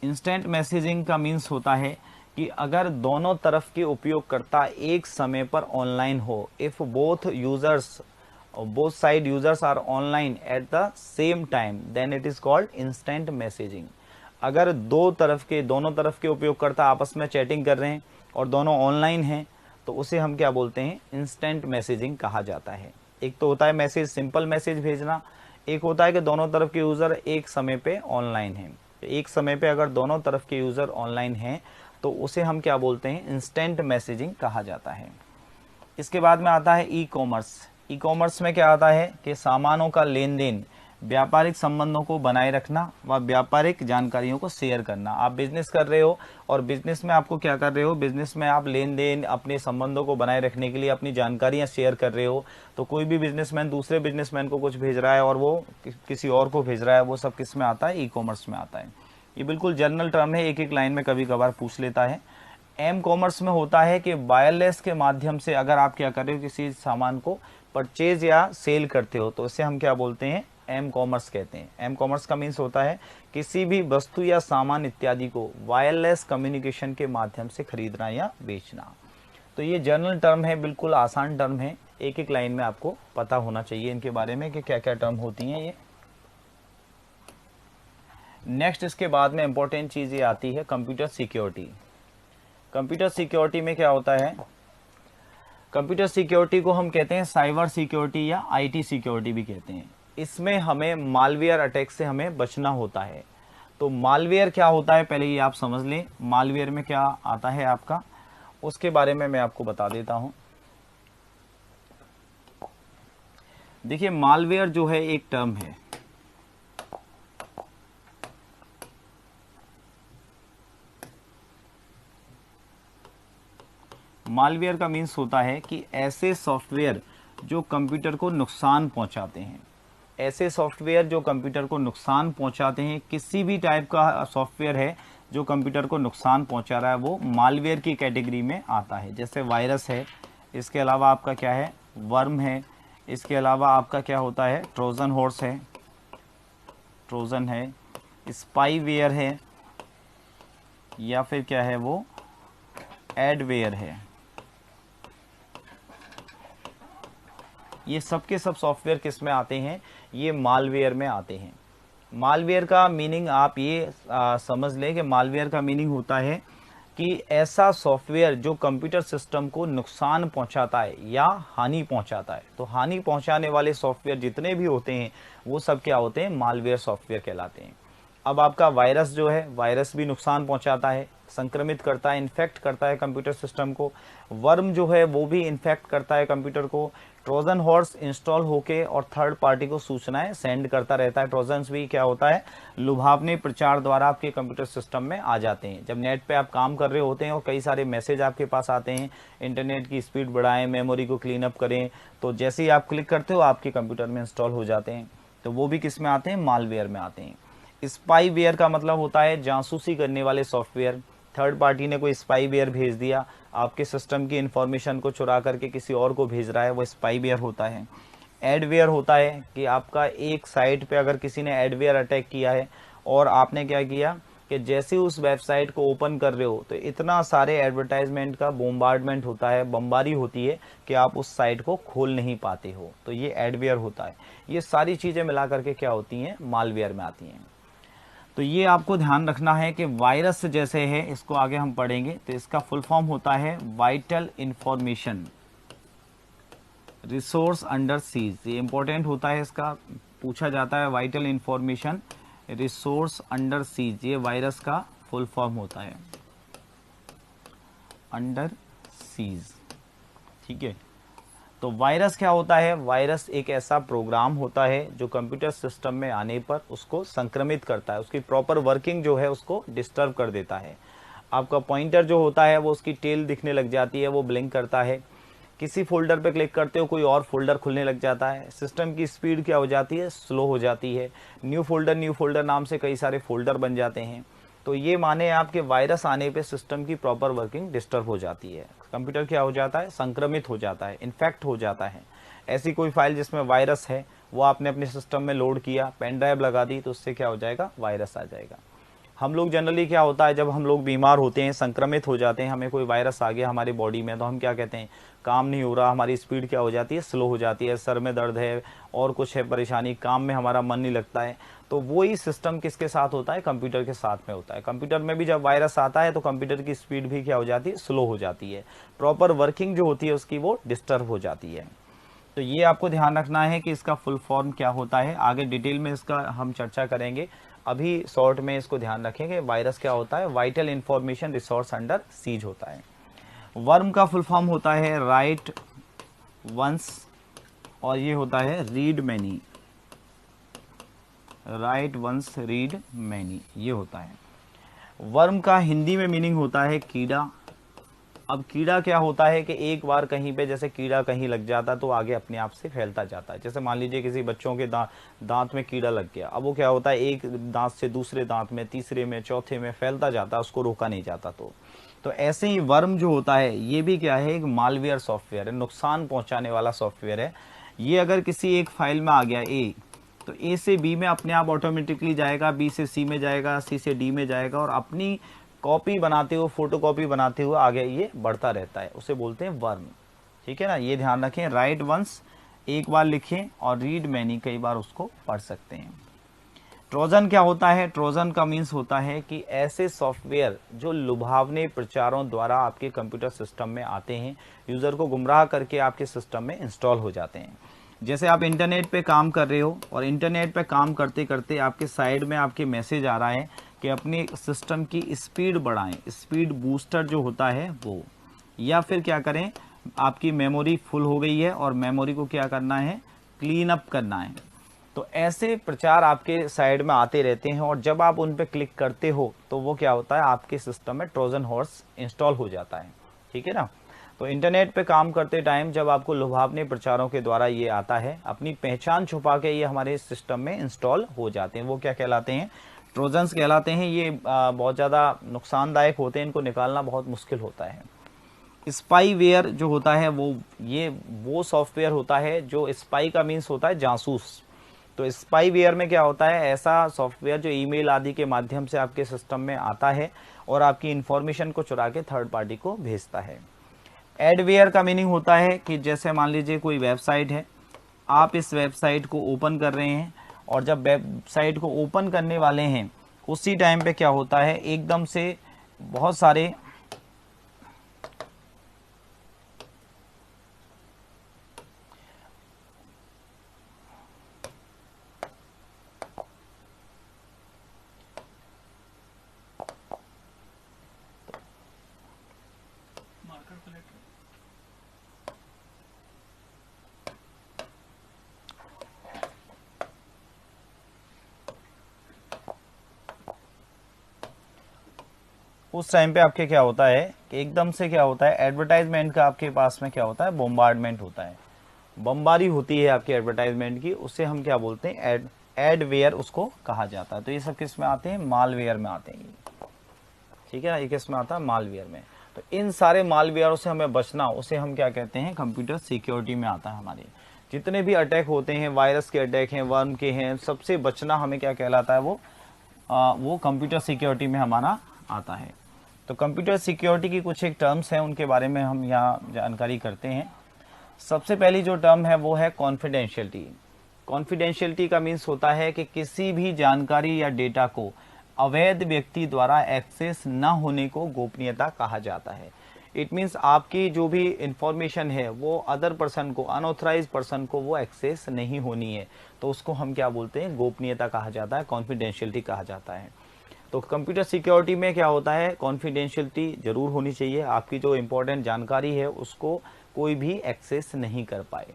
इंस्टेंट मैसेजिंग का मीन्स होता है कि अगर दोनों तरफ के उपयोगकर्ता एक समय पर ऑनलाइन हो, if both side users are online at the same time, then it is called instant messaging. अगर दोनों तरफ के उपयोगकर्ता आपस में चैटिंग कर रहे हैं और दोनों ऑनलाइन हैं, तो उसे हम क्या बोलते हैं, इंस्टेंट मैसेजिंग कहा जाता है। एक तो होता है मैसेज, सिंपल मैसेज भेजना, एक होता है कि दोनों तरफ के यूजर एक समय पे ऑनलाइन हैं। एक समय पे अगर दोनों तरफ के यूजर ऑनलाइन हैं तो उसे हम क्या बोलते हैं, इंस्टेंट मैसेजिंग कहा जाता है। इसके बाद में आता है ई कॉमर्स। ई कॉमर्स में क्या आता है कि सामानों का लेन देन, व्यापारिक संबंधों को बनाए रखना व व्यापारिक जानकारियों को शेयर करना। आप बिजनेस कर रहे हो और बिजनेस में आपको क्या कर रहे हो, बिजनेस में आप लेन देन, अपने संबंधों को बनाए रखने के लिए अपनी जानकारियां शेयर कर रहे हो। तो कोई भी बिजनेसमैन दूसरे बिजनेसमैन को कुछ भेज रहा है और वो किसी और को भेज रहा है, वो सब किस में आता है, ई कॉमर्स में आता है। ये बिल्कुल जनरल टर्म है, एक एक लाइन में कभी कभार पूछ लेता है। एम कॉमर्स में होता है कि वायरलेस के माध्यम से अगर आप क्या कर रहे हो, किसी सामान को परचेज या सेल करते हो, तो इसे हम क्या बोलते हैं, एम कॉमर्स कहते हैं। एम कॉमर्स का मीन्स होता है किसी भी वस्तु या सामान इत्यादि को वायरलेस कम्युनिकेशन के माध्यम से खरीदना या बेचना। तो ये जनरल टर्म है, बिल्कुल आसान टर्म है, एक एक लाइन में आपको पता होना चाहिए इनके बारे में कि क्या क्या टर्म होती हैं ये। नेक्स्ट इसके बाद में इंपॉर्टेंट चीज़ ये आती है कंप्यूटर सिक्योरिटी। कंप्यूटर सिक्योरिटी में क्या होता है, कंप्यूटर सिक्योरिटी को हम कहते हैं साइबर सिक्योरिटी या आईटी सिक्योरिटी भी कहते हैं। इसमें हमें मालवेयर अटैक से हमें बचना होता है। तो मालवेयर क्या होता है, पहले ये आप समझ लें, मालवेयर में क्या आता है आपका, उसके बारे में मैं आपको बता देता हूं। देखिए मालवेयर जो है एक टर्म है, मालवेयर का मीन्स होता है कि ऐसे सॉफ्टवेयर जो कंप्यूटर को नुकसान पहुंचाते हैं। ऐसे सॉफ्टवेयर जो कंप्यूटर को नुकसान पहुंचाते हैं, किसी भी टाइप का सॉफ्टवेयर है जो कंप्यूटर को नुकसान पहुंचा रहा है, वो मालवेयर की कैटेगरी में आता है। जैसे वायरस है, इसके अलावा आपका क्या है, वर्म है, इसके अलावा आपका क्या होता है, ट्रोजन हॉर्स है, ट्रोजन है, स्पाईवेयर है, या फिर क्या है वो एडवेयर है। ये सब के सब सॉफ्टवेयर किस में आते हैं, ये मालवेयर में आते हैं। मालवेयर का मीनिंग आप ये समझ लें कि मालवेयर का मीनिंग होता है कि ऐसा सॉफ्टवेयर जो कंप्यूटर सिस्टम को नुकसान पहुंचाता है या हानि पहुंचाता है। तो हानि पहुंचाने वाले सॉफ्टवेयर जितने भी होते हैं वो सब क्या होते हैं, मालवेयर सॉफ्टवेयर कहलाते हैं। अब आपका वायरस जो है, वायरस भी नुकसान पहुंचाता है, संक्रमित करता है, इन्फेक्ट करता है कंप्यूटर सिस्टम को। वर्म जो है वो भी इन्फेक्ट करता है कंप्यूटर को। ट्रोजन हॉर्स इंस्टॉल होके और थर्ड पार्टी को सूचनाएं सेंड करता रहता है। ट्रोजन्स भी क्या होता है, लुभावने प्रचार द्वारा आपके कंप्यूटर सिस्टम में आ जाते हैं। जब नेट पे आप काम कर रहे होते हैं और कई सारे मैसेज आपके पास आते हैं, इंटरनेट की स्पीड बढ़ाएं, मेमोरी को क्लीन अप करें, तो जैसे ही आप क्लिक करते हो आपके कंप्यूटर में इंस्टॉल हो जाते हैं। तो वो भी किस में आते हैं, मालवेयर में आते हैं। स्पाईवेयर का मतलब होता है जासूसी करने वाले सॉफ्टवेयर। थर्ड पार्टी ने कोई स्पाईवेयर भेज दिया, आपके सिस्टम की इंफॉर्मेशन को चुरा करके किसी और को भेज रहा है, वो स्पाईवेयर होता है। एडवेयर होता है कि आपका एक साइट पे अगर किसी ने एडवेयर अटैक किया है और आपने क्या किया कि जैसे उस वेबसाइट को ओपन कर रहे हो तो इतना सारे एडवर्टाइजमेंट का बोम्बार्डमेंट होता है, बमबारी होती है कि आप उस साइट को खोल नहीं पाते हो। तो ये एडवेयर होता है। ये सारी चीज़ें मिला करके क्या होती हैं, मालवेयर में आती हैं। तो ये आपको ध्यान रखना है कि वायरस जैसे है, इसको आगे हम पढ़ेंगे, तो इसका फुल फॉर्म होता है vital information resource under seize. ये इंपॉर्टेंट होता है, इसका पूछा जाता है, vital information resource under seize, ये वायरस का फुल फॉर्म होता है, अंडर सीज। ठीक है। तो वायरस क्या होता है, वायरस एक ऐसा प्रोग्राम होता है जो कंप्यूटर सिस्टम में आने पर उसको संक्रमित करता है, उसकी प्रॉपर वर्किंग जो है उसको डिस्टर्ब कर देता है। आपका पॉइंटर जो होता है वो उसकी टेल दिखने लग जाती है, वो ब्लिंक करता है, किसी फोल्डर पे क्लिक करते हो कोई और फोल्डर खुलने लग जाता है, सिस्टम की स्पीड क्या हो जाती है, स्लो हो जाती है, न्यू फोल्डर नाम से कई सारे फोल्डर बन जाते हैं। तो ये माने आपके वायरस आने पे सिस्टम की प्रॉपर वर्किंग डिस्टर्ब हो जाती है, कंप्यूटर क्या हो जाता है, संक्रमित हो जाता है, इन्फेक्ट हो जाता है। ऐसी कोई फाइल जिसमें वायरस है वो आपने अपने सिस्टम में लोड किया, पेन ड्राइव लगा दी, तो उससे क्या हो जाएगा, वायरस आ जाएगा। हम लोग जनरली क्या होता है, जब हम लोग बीमार होते हैं, संक्रमित हो जाते हैं, हमें कोई वायरस आ गया हमारी बॉडी में, तो हम क्या कहते हैं, काम नहीं हो रहा, हमारी स्पीड क्या हो जाती है, स्लो हो जाती है, सर में दर्द है और कुछ है परेशानी, काम में हमारा मन नहीं लगता है। तो वही सिस्टम किसके साथ होता है, कंप्यूटर के साथ में होता है। कंप्यूटर में भी जब वायरस आता है तो कंप्यूटर की स्पीड भी क्या हो जाती है, स्लो हो जाती है, प्रॉपर वर्किंग जो होती है उसकी वो डिस्टर्ब हो जाती है। तो ये आपको ध्यान रखना है कि इसका फुल फॉर्म क्या होता है, आगे डिटेल में इसका हम चर्चा करेंगे, अभी शॉर्ट में इसको ध्यान रखेंगे। वायरस क्या होता है, vital information resource under seize होता है। वर्म का फुल फॉर्म होता है राइट वंस, और ये होता है read many, write once read many, ये होता है। वर्म का हिंदी में मीनिंग होता है कीड़ा। अब कीड़ा क्या होता है कि एक बार कहीं पे जैसे कीड़ा कहीं लग जाता है तो आगे अपने आप से फैलता जाता है। जैसे मान लीजिए किसी बच्चों के दांत में कीड़ा लग गया, अब वो क्या होता है, एक दांत से दूसरे दांत में, तीसरे में, चौथे में फैलता जाता है, उसको रोका नहीं जाता। तो ऐसे ही वर्म जो होता है ये भी क्या है, एक मालवेयर सॉफ्टवेयर है, नुकसान पहुंचाने वाला सॉफ्टवेयर है। ये अगर किसी एक फाइल में आ गया ए, तो ए से बी में अपने आप ऑटोमेटिकली जाएगा, बी से सी में जाएगा, सी से डी में जाएगा, और अपनी कॉपी बनाते हुए, फोटो कॉपी बनाते हुए आगे ये बढ़ता रहता है, उसे बोलते हैं वर्म। ठीक है ना, ये ध्यान रखें, राइट वंस एक बार लिखें और रीड मैनी कई बार उसको पढ़ सकते हैं। ट्रोजन क्या होता है, ट्रोजन का मीन्स होता है कि ऐसे सॉफ्टवेयर जो लुभावने प्रचारों द्वारा आपके कंप्यूटर सिस्टम में आते हैं, यूजर को गुमराह करके आपके सिस्टम में इंस्टॉल हो जाते हैं। जैसे आप इंटरनेट पे काम कर रहे हो और इंटरनेट पे काम करते करते आपके साइड में आपके मैसेज आ रहा है कि अपने सिस्टम की स्पीड बढ़ाएं, स्पीड बूस्टर जो होता है वो, या फिर क्या करें, आपकी मेमोरी फुल हो गई है और मेमोरी को क्या करना है, क्लीन अप करना है। तो ऐसे प्रचार आपके साइड में आते रहते हैं, और जब आप उन पे क्लिक करते हो तो वो क्या होता है, आपके सिस्टम में ट्रोजन हॉर्स इंस्टॉल हो जाता है। ठीक है ना। तो इंटरनेट पे काम करते टाइम जब आपको लुभावने प्रचारों के द्वारा ये आता है, अपनी पहचान छुपा के ये हमारे सिस्टम में इंस्टॉल हो जाते हैं, वो क्या कहलाते हैं, ट्रोजन्स कहलाते हैं। ये बहुत ज़्यादा नुकसानदायक होते हैं, इनको निकालना बहुत मुश्किल होता है। स्पाईवेयर जो होता है वो सॉफ्टवेयर होता है जो, स्पाई का मीन्स होता है जासूस। तो स्पाईवेयर में क्या होता है, ऐसा सॉफ्टवेयर जो ईमेल आदि के माध्यम से आपके सिस्टम में आता है और आपकी इंफॉर्मेशन को चुरा के थर्ड पार्टी को भेजता है। एडवेयर का मीनिंग होता है कि जैसे मान लीजिए कोई वेबसाइट है, आप इस वेबसाइट को ओपन कर रहे हैं, और जब वेबसाइट को ओपन करने वाले हैं उसी टाइम पे क्या होता है, एकदम से बहुत सारे उस टाइम पे आपके क्या होता है कि एकदम से क्या होता है, एडवर्टाइजमेंट का आपके पास में क्या होता है, बॉम्बार्डमेंट होता है, बमबारी होती है आपकी एडवर्टाइजमेंट की, उससे हम क्या बोलते हैं, एडवेयर उसको कहा जाता है। तो ये सब किस में आते हैं, मालवेयर में आते हैं। ठीक है ना, ये किस में आता है, मालवेयर में। तो इन सारे मालवेयरों से हमें बचना, उसे हम क्या कहते हैं, कंप्यूटर सिक्योरिटी में आता है। हमारे जितने भी अटैक होते हैं, वायरस के अटैक हैं, वर्म के हैं, सबसे बचना हमें क्या कहलाता है, वो वो कंप्यूटर सिक्योरिटी में हमारा आता है। तो कंप्यूटर सिक्योरिटी की कुछ एक टर्म्स हैं, उनके बारे में हम यहाँ जानकारी करते हैं। सबसे पहली जो टर्म है वो है कॉन्फिडेंशियलिटी। कॉन्फिडेंशियलिटी का मीन्स होता है कि किसी भी जानकारी या डेटा को अवैध व्यक्ति द्वारा एक्सेस न होने को गोपनीयता कहा जाता है। इट मीन्स आपकी जो भी इंफॉर्मेशन है वो अदर पर्सन को, अनऑथराइज पर्सन को वो एक्सेस नहीं होनी है, तो उसको हम क्या बोलते हैं, गोपनीयता कहा जाता है, कॉन्फिडेंशियलिटी कहा जाता है। तो कंप्यूटर सिक्योरिटी में क्या होता है, कॉन्फिडेंशियलिटी जरूर होनी चाहिए, आपकी जो इंपॉर्टेंट जानकारी है उसको कोई भी एक्सेस नहीं कर पाए।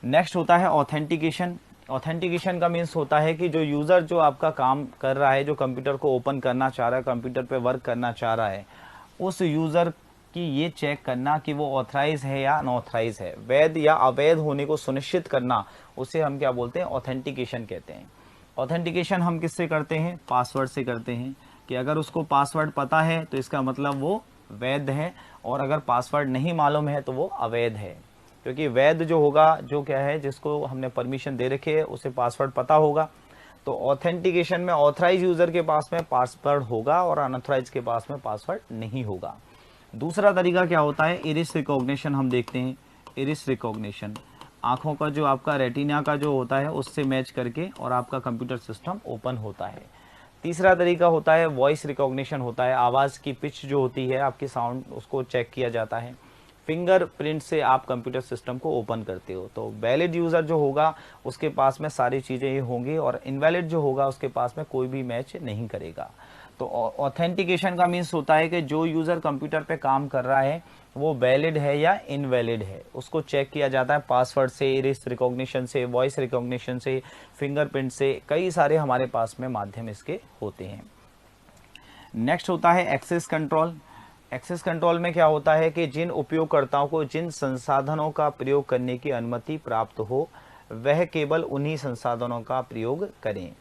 नेक्स्ट होता है ऑथेंटिकेशन। ऑथेंटिकेशन का मीन्स होता है कि जो यूज़र जो आपका काम कर रहा है, जो कंप्यूटर को ओपन करना चाह रहा है, कंप्यूटर पे वर्क करना चाह रहा है, उस यूज़र की ये चेक करना कि वो ऑथराइज है या अनऑथराइज है, वैध या अवैध होने को सुनिश्चित करना, उसे हम क्या बोलते हैं, ऑथेंटिकेशन कहते हैं। ऑथेंटिकेशन हम किससे करते हैं, पासवर्ड से करते हैं, कि अगर उसको पासवर्ड पता है तो इसका मतलब वो वैध है, और अगर पासवर्ड नहीं मालूम है तो वो अवैध है। क्योंकि वैध जो होगा, जो क्या है, जिसको हमने परमिशन दे रखी है उसे पासवर्ड पता होगा। तो ऑथेंटिकेशन में ऑथराइज यूजर के पास में पासवर्ड होगा और अनऑथराइज के पास में पासवर्ड नहीं होगा। दूसरा तरीका क्या होता है, इरिस रिकॉग्निशन हम देखते हैं। इरिस रिकॉग्निशन आंखों का जो आपका रेटिना का जो होता है उससे मैच करके और आपका कंप्यूटर सिस्टम ओपन होता है। तीसरा तरीका होता है वॉइस रिकॉग्निशन होता है, आवाज़ की पिच जो होती है, आपकी साउंड, उसको चेक किया जाता है। फिंगरप्रिंट से आप कंप्यूटर सिस्टम को ओपन करते हो। तो वैलिड यूज़र जो होगा उसके पास में सारी चीज़ें ये होंगी, और इनवैलिड जो होगा उसके पास में कोई भी मैच नहीं करेगा। तो ऑथेंटिकेशन का मीन्स होता है कि जो यूज़र कंप्यूटर पे काम कर रहा है वो वैलिड है या इनवैलिड है, उसको चेक किया जाता है पासवर्ड से, इरिस रिकॉग्निशन से, वॉइस रिकॉग्निशन से, फिंगरप्रिंट से, कई सारे हमारे पास में माध्यम इसके होते हैं। नेक्स्ट होता है एक्सेस कंट्रोल। एक्सेस कंट्रोल में क्या होता है कि जिन उपयोगकर्ताओं को जिन संसाधनों का प्रयोग करने की अनुमति प्राप्त हो वह केवल उन्हीं संसाधनों का प्रयोग करें।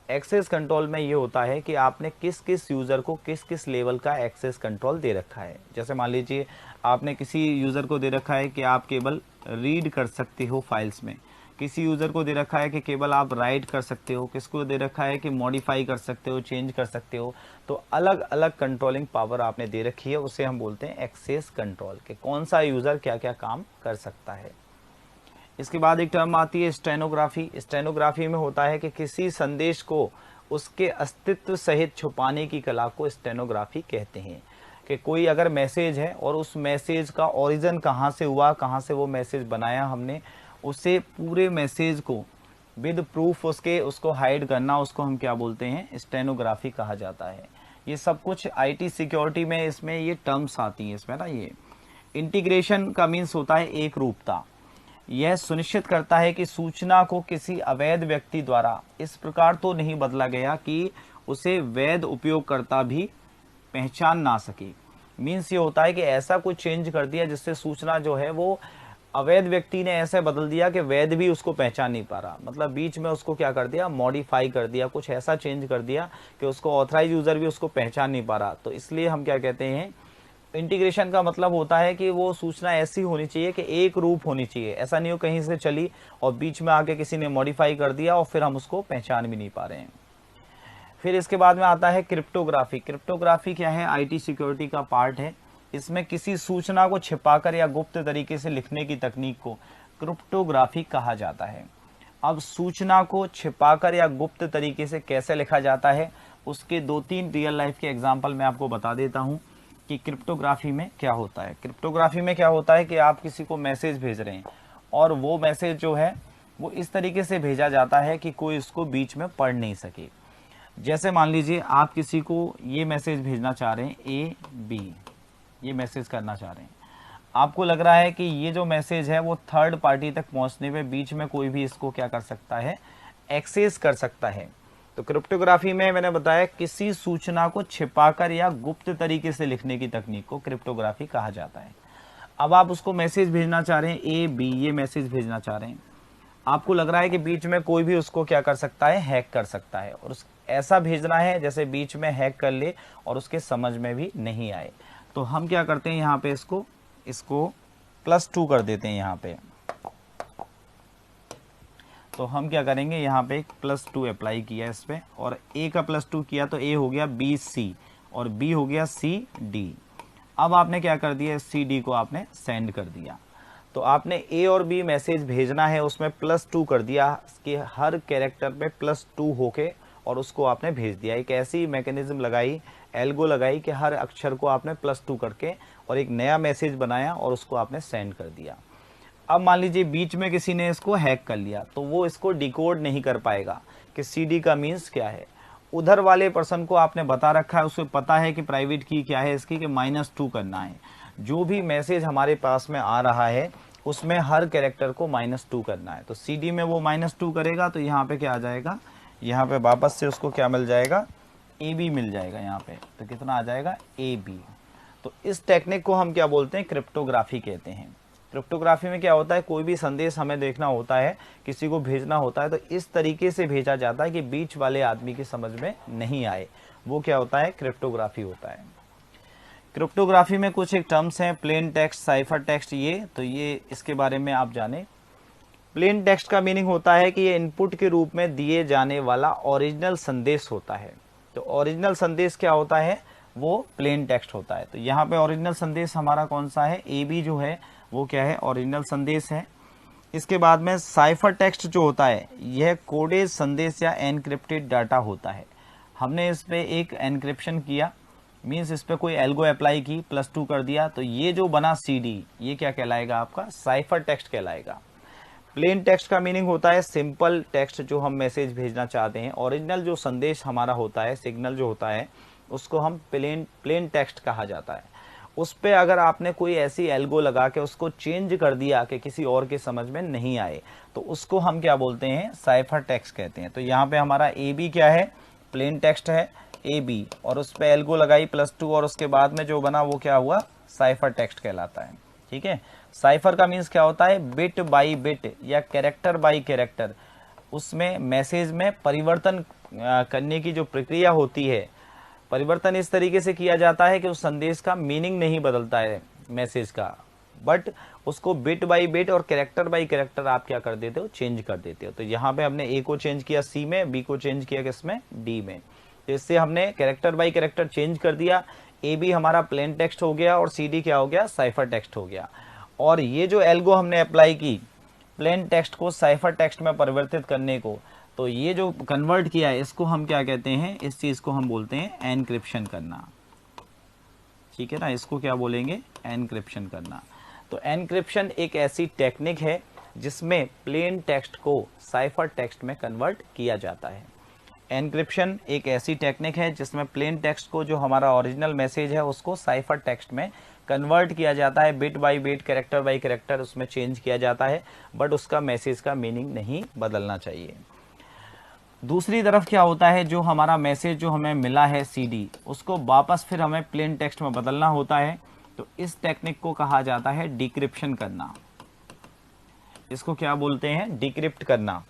एक्सेस कंट्रोल में ये होता है कि आपने किस किस यूज़र को किस किस लेवल का एक्सेस कंट्रोल दे रखा है। जैसे मान लीजिए आपने किसी यूज़र को दे रखा है कि आप केवल रीड कर सकते हो फाइल्स में, किसी यूज़र को दे रखा है कि केवल आप राइट कर सकते हो, किसको दे रखा है कि मॉडिफाई कर सकते हो, चेंज कर सकते हो। तो अलग अलग कंट्रोलिंग पावर आपने दे रखी है, उसे हम बोलते हैं एक्सेस कंट्रोल, कि कौन सा यूज़र क्या क्या काम कर सकता है। इसके बाद एक टर्म आती है स्टेनोग्राफी। स्टेनोग्राफी में होता है कि किसी संदेश को उसके अस्तित्व सहित छुपाने की कला को स्टेनोग्राफी कहते हैं। कि कोई अगर मैसेज है और उस मैसेज का ओरिजिन कहाँ से हुआ, कहाँ से वो मैसेज बनाया हमने, उसे पूरे मैसेज को विद प्रूफ उसको हाइड करना, उसको हम क्या बोलते हैं, स्टेनोग्राफी कहा जाता है। ये सब कुछ आईटी सिक्योरिटी में इसमें ये टर्म्स आती हैं इसमें ना। ये इंटीग्रेशन का मीन्स होता है एक रूपता। यह सुनिश्चित करता है कि सूचना को किसी अवैध व्यक्ति द्वारा इस प्रकार तो नहीं बदला गया कि उसे वैध उपयोगकर्ता भी पहचान ना सके। मीन्स ये होता है कि ऐसा कुछ चेंज कर दिया जिससे सूचना जो है वो अवैध व्यक्ति ने ऐसे बदल दिया कि वैध भी उसको पहचान नहीं पा रहा, मतलब बीच में उसको क्या कर दिया, मॉडिफाई कर दिया, कुछ ऐसा चेंज कर दिया कि उसको ऑथराइज यूजर भी उसको पहचान नहीं पा रहा। तो इसलिए हम क्या कहते हैं, इंटीग्रेशन का मतलब होता है कि वो सूचना ऐसी होनी चाहिए कि एक रूप होनी चाहिए, ऐसा नहीं हो कहीं से चली और बीच में आके किसी ने मॉडिफाई कर दिया और फिर हम उसको पहचान भी नहीं पा रहे हैं। फिर इसके बाद में आता है क्रिप्टोग्राफी। क्रिप्टोग्राफी क्या है, आईटी सिक्योरिटी का पार्ट है। इसमें किसी सूचना को छिपाकर या गुप्त तरीके से लिखने की तकनीक को क्रिप्टोग्राफी कहा जाता है। अब सूचना को छिपाकर या गुप्त तरीके से कैसे लिखा जाता है, उसके 2-3 रियल लाइफ के एग्जाम्पल मैं आपको बता देता हूँ कि क्रिप्टोग्राफी में क्या होता है। क्रिप्टोग्राफी में क्या होता है कि आप किसी को मैसेज भेज रहे हैं और वो मैसेज जो है वो इस तरीके से भेजा जाता है कि कोई उसको बीच में पढ़ नहीं सके। जैसे मान लीजिए आप किसी को ये मैसेज भेजना चाह रहे हैं, AB, ये मैसेज करना चाह रहे हैं, आपको लग रहा है कि ये जो मैसेज है वो थर्ड पार्टी तक पहुंचने में बीच में कोई भी इसको क्या कर सकता है, एक्सेस कर सकता है। तो क्रिप्टोग्राफी में मैंने बताया किसी सूचना को छिपाकर या गुप्त तरीके से लिखने की तकनीक को क्रिप्टोग्राफी कहा जाता है। अब आप उसको मैसेज भेजना चाह रहे हैं, AB, ये मैसेज भेजना चाह रहे हैं, आपको लग रहा है कि बीच में कोई भी उसको क्या कर सकता है, हैक कर सकता है, और ऐसा भेजना है जैसे बीच में हैक कर ले और उसके समझ में भी नहीं आए। तो हम क्या करते हैं यहाँ पे इसको +2 कर देते हैं यहाँ पे। तो हम क्या करेंगे, यहाँ पे +2 अप्लाई किया इस पर, और ए का +2 किया तो ए हो गया BC और बी हो गया CD। अब आपने क्या कर दिया, CD को आपने सेंड कर दिया। तो आपने ए और बी मैसेज भेजना है, उसमें +2 कर दिया कि हर कैरेक्टर पे +2 होके, और उसको आपने भेज दिया। एक ऐसी मैकेनिज्म लगाई, एल्गो लगाई कि हर अक्षर को आपने +2 करके और एक नया मैसेज बनाया और उसको आपने सेंड कर दिया। अब मान लीजिए बीच में किसी ने इसको हैक कर लिया, तो वो इसको डिकोड नहीं कर पाएगा कि CD का मीन्स क्या है। उधर वाले पर्सन को आपने बता रखा है, उसको पता है कि प्राइवेट की क्या है इसकी, कि -2 करना है। जो भी मैसेज हमारे पास में आ रहा है उसमें हर कैरेक्टर को -2 करना है। तो CD में वो -2 करेगा, तो यहाँ पे क्या आ जाएगा, यहाँ पे वापस से उसको क्या मिल जाएगा, AB मिल जाएगा यहाँ पे। तो कितना आ जाएगा, AB। तो इस टेक्निक को हम क्या बोलते हैं, क्रिप्टोग्राफी कहते हैं। क्रिप्टोग्राफी में क्या होता है, कोई भी संदेश हमें देखना होता है, किसी को भेजना होता है, तो इस तरीके से भेजा जाता है कि बीच वाले आदमी की समझ में नहीं आए। वो क्या होता है, क्रिप्टोग्राफी होता है। क्रिप्टोग्राफी में कुछ एक टर्म्स हैं, प्लेन टेक्स्ट, साइफर टेक्स्ट, ये इसके बारे में आप जाने। प्लेन टेक्स्ट का मीनिंग होता है कि ये इनपुट के रूप में दिए जाने वाला ओरिजिनल संदेश होता है। तो ओरिजिनल संदेश क्या होता है, वो प्लेन टेक्स्ट होता है। तो यहाँ पे ओरिजिनल संदेश हमारा कौन सा है, AB जो है वो क्या है, ओरिजिनल संदेश है। इसके बाद में साइफर टेक्स्ट जो होता है, यह कोडेड संदेश या एनक्रिप्टेड डाटा होता है। हमने इस पे एक एनक्रिप्शन किया, मीन्स इस पे कोई एल्गो अप्लाई की, +2 कर दिया, तो ये जो बना CD, ये क्या कहलाएगा, आपका साइफर टेक्स्ट कहलाएगा। प्लेन टेक्स्ट का मीनिंग होता है सिंपल टेक्स्ट, जो हम मैसेज भेजना चाहते हैं। ओरिजिनल जो संदेश हमारा होता है, सिग्नल जो होता है, उसको हम प्लेन टेक्स्ट कहा जाता है। उस पे अगर आपने कोई ऐसी एल्गो लगा के उसको चेंज कर दिया कि किसी और के समझ में नहीं आए, तो उसको हम क्या बोलते हैं, साइफर टेक्स्ट कहते हैं। तो यहाँ पे हमारा AB क्या है, प्लेन टेक्स्ट है AB, और उस पे एल्गो लगाई +2, और उसके बाद में जो बना वो क्या हुआ, साइफर टेक्स्ट कहलाता है। ठीक है। साइफर का मीन्स क्या होता है, बिट बाई बिट या कैरेक्टर बाई कैरेक्टर, उसमें मैसेज में परिवर्तन करने की जो प्रक्रिया होती है, परिवर्तन इस तरीके से किया जाता है कि उस संदेश का मीनिंग नहीं बदलता है मैसेज का, बट उसको बिट बाई बिट और कैरेक्टर बाई कैरेक्टर आप क्या कर देते हो, चेंज कर देते हो। तो यहाँ पे हमने A को चेंज किया C में, B को चेंज किया किसमें, D में। तो इससे हमने कैरेक्टर बाई कैरेक्टर चेंज कर दिया। AB हमारा प्लेन टेक्स्ट हो गया और CD क्या हो गया, साइफर टेक्स्ट हो गया। और ये जो एल्गो हमने अप्लाई की प्लेन टेक्स्ट को साइफर टेक्स्ट में परिवर्तित करने को, तो ये जो कन्वर्ट किया है इसको हम क्या कहते हैं, इस चीज को हम बोलते हैं एनक्रिप्शन करना। ठीक है ना, इसको क्या बोलेंगे, एनक्रिप्शन करना। तो एनक्रिप्शन एक ऐसी टेक्निक है जिसमें प्लेन टेक्स्ट को साइफर टेक्स्ट में कन्वर्ट किया जाता है। एनक्रिप्शन एक ऐसी टेक्निक है जिसमें प्लेन टेक्स्ट को, जो हमारा ओरिजिनल मैसेज है, उसको साइफर टेक्स्ट में कन्वर्ट किया जाता है, bit by bit, character by character उसमें चेंज किया जाता है, बट उसका मैसेज का मीनिंग नहीं बदलना चाहिए। दूसरी तरफ क्या होता है, जो हमारा मैसेज जो हमें मिला है CD, उसको वापस फिर हमें प्लेन टेक्स्ट में बदलना होता है। तो इस टेक्निक को कहा जाता है डिक्रिप्शन करना। इसको क्या बोलते हैं, डिक्रिप्ट करना।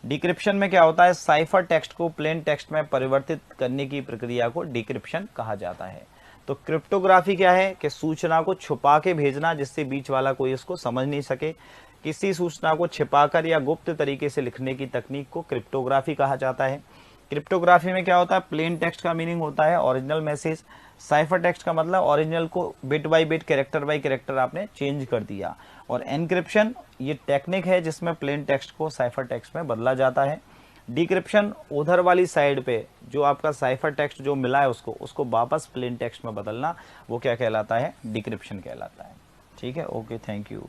डिक्रिप्शन में क्या होता है, साइफर टेक्स्ट को प्लेन टेक्स्ट में परिवर्तित करने की प्रक्रिया को डिक्रिप्शन कहा जाता है। तो क्रिप्टोग्राफी क्या है, कि सूचना को छुपा के भेजना जिससे बीच वाला कोई इसको समझ नहीं सके। किसी सूचना को छिपाकर या गुप्त तरीके से लिखने की तकनीक को क्रिप्टोग्राफी कहा जाता है। क्रिप्टोग्राफी में क्या होता है, प्लेन टेक्स्ट का मीनिंग होता है ओरिजिनल मैसेज, साइफर टेक्स्ट का मतलब ओरिजिनल को bit by bit, character by character आपने चेंज कर दिया। और एनक्रिप्शन ये टेक्निक है जिसमें प्लेन टेक्स्ट को साइफर टेक्स्ट में बदला जाता है। डिक्रिप्शन उधर वाली साइड पे जो आपका साइफर टेक्स्ट जो मिला है उसको वापस प्लेन टेक्स्ट में बदलना, वो क्या कहलाता है, डिक्रिप्शन कहलाता है। ठीक है, ओके, थैंक यू।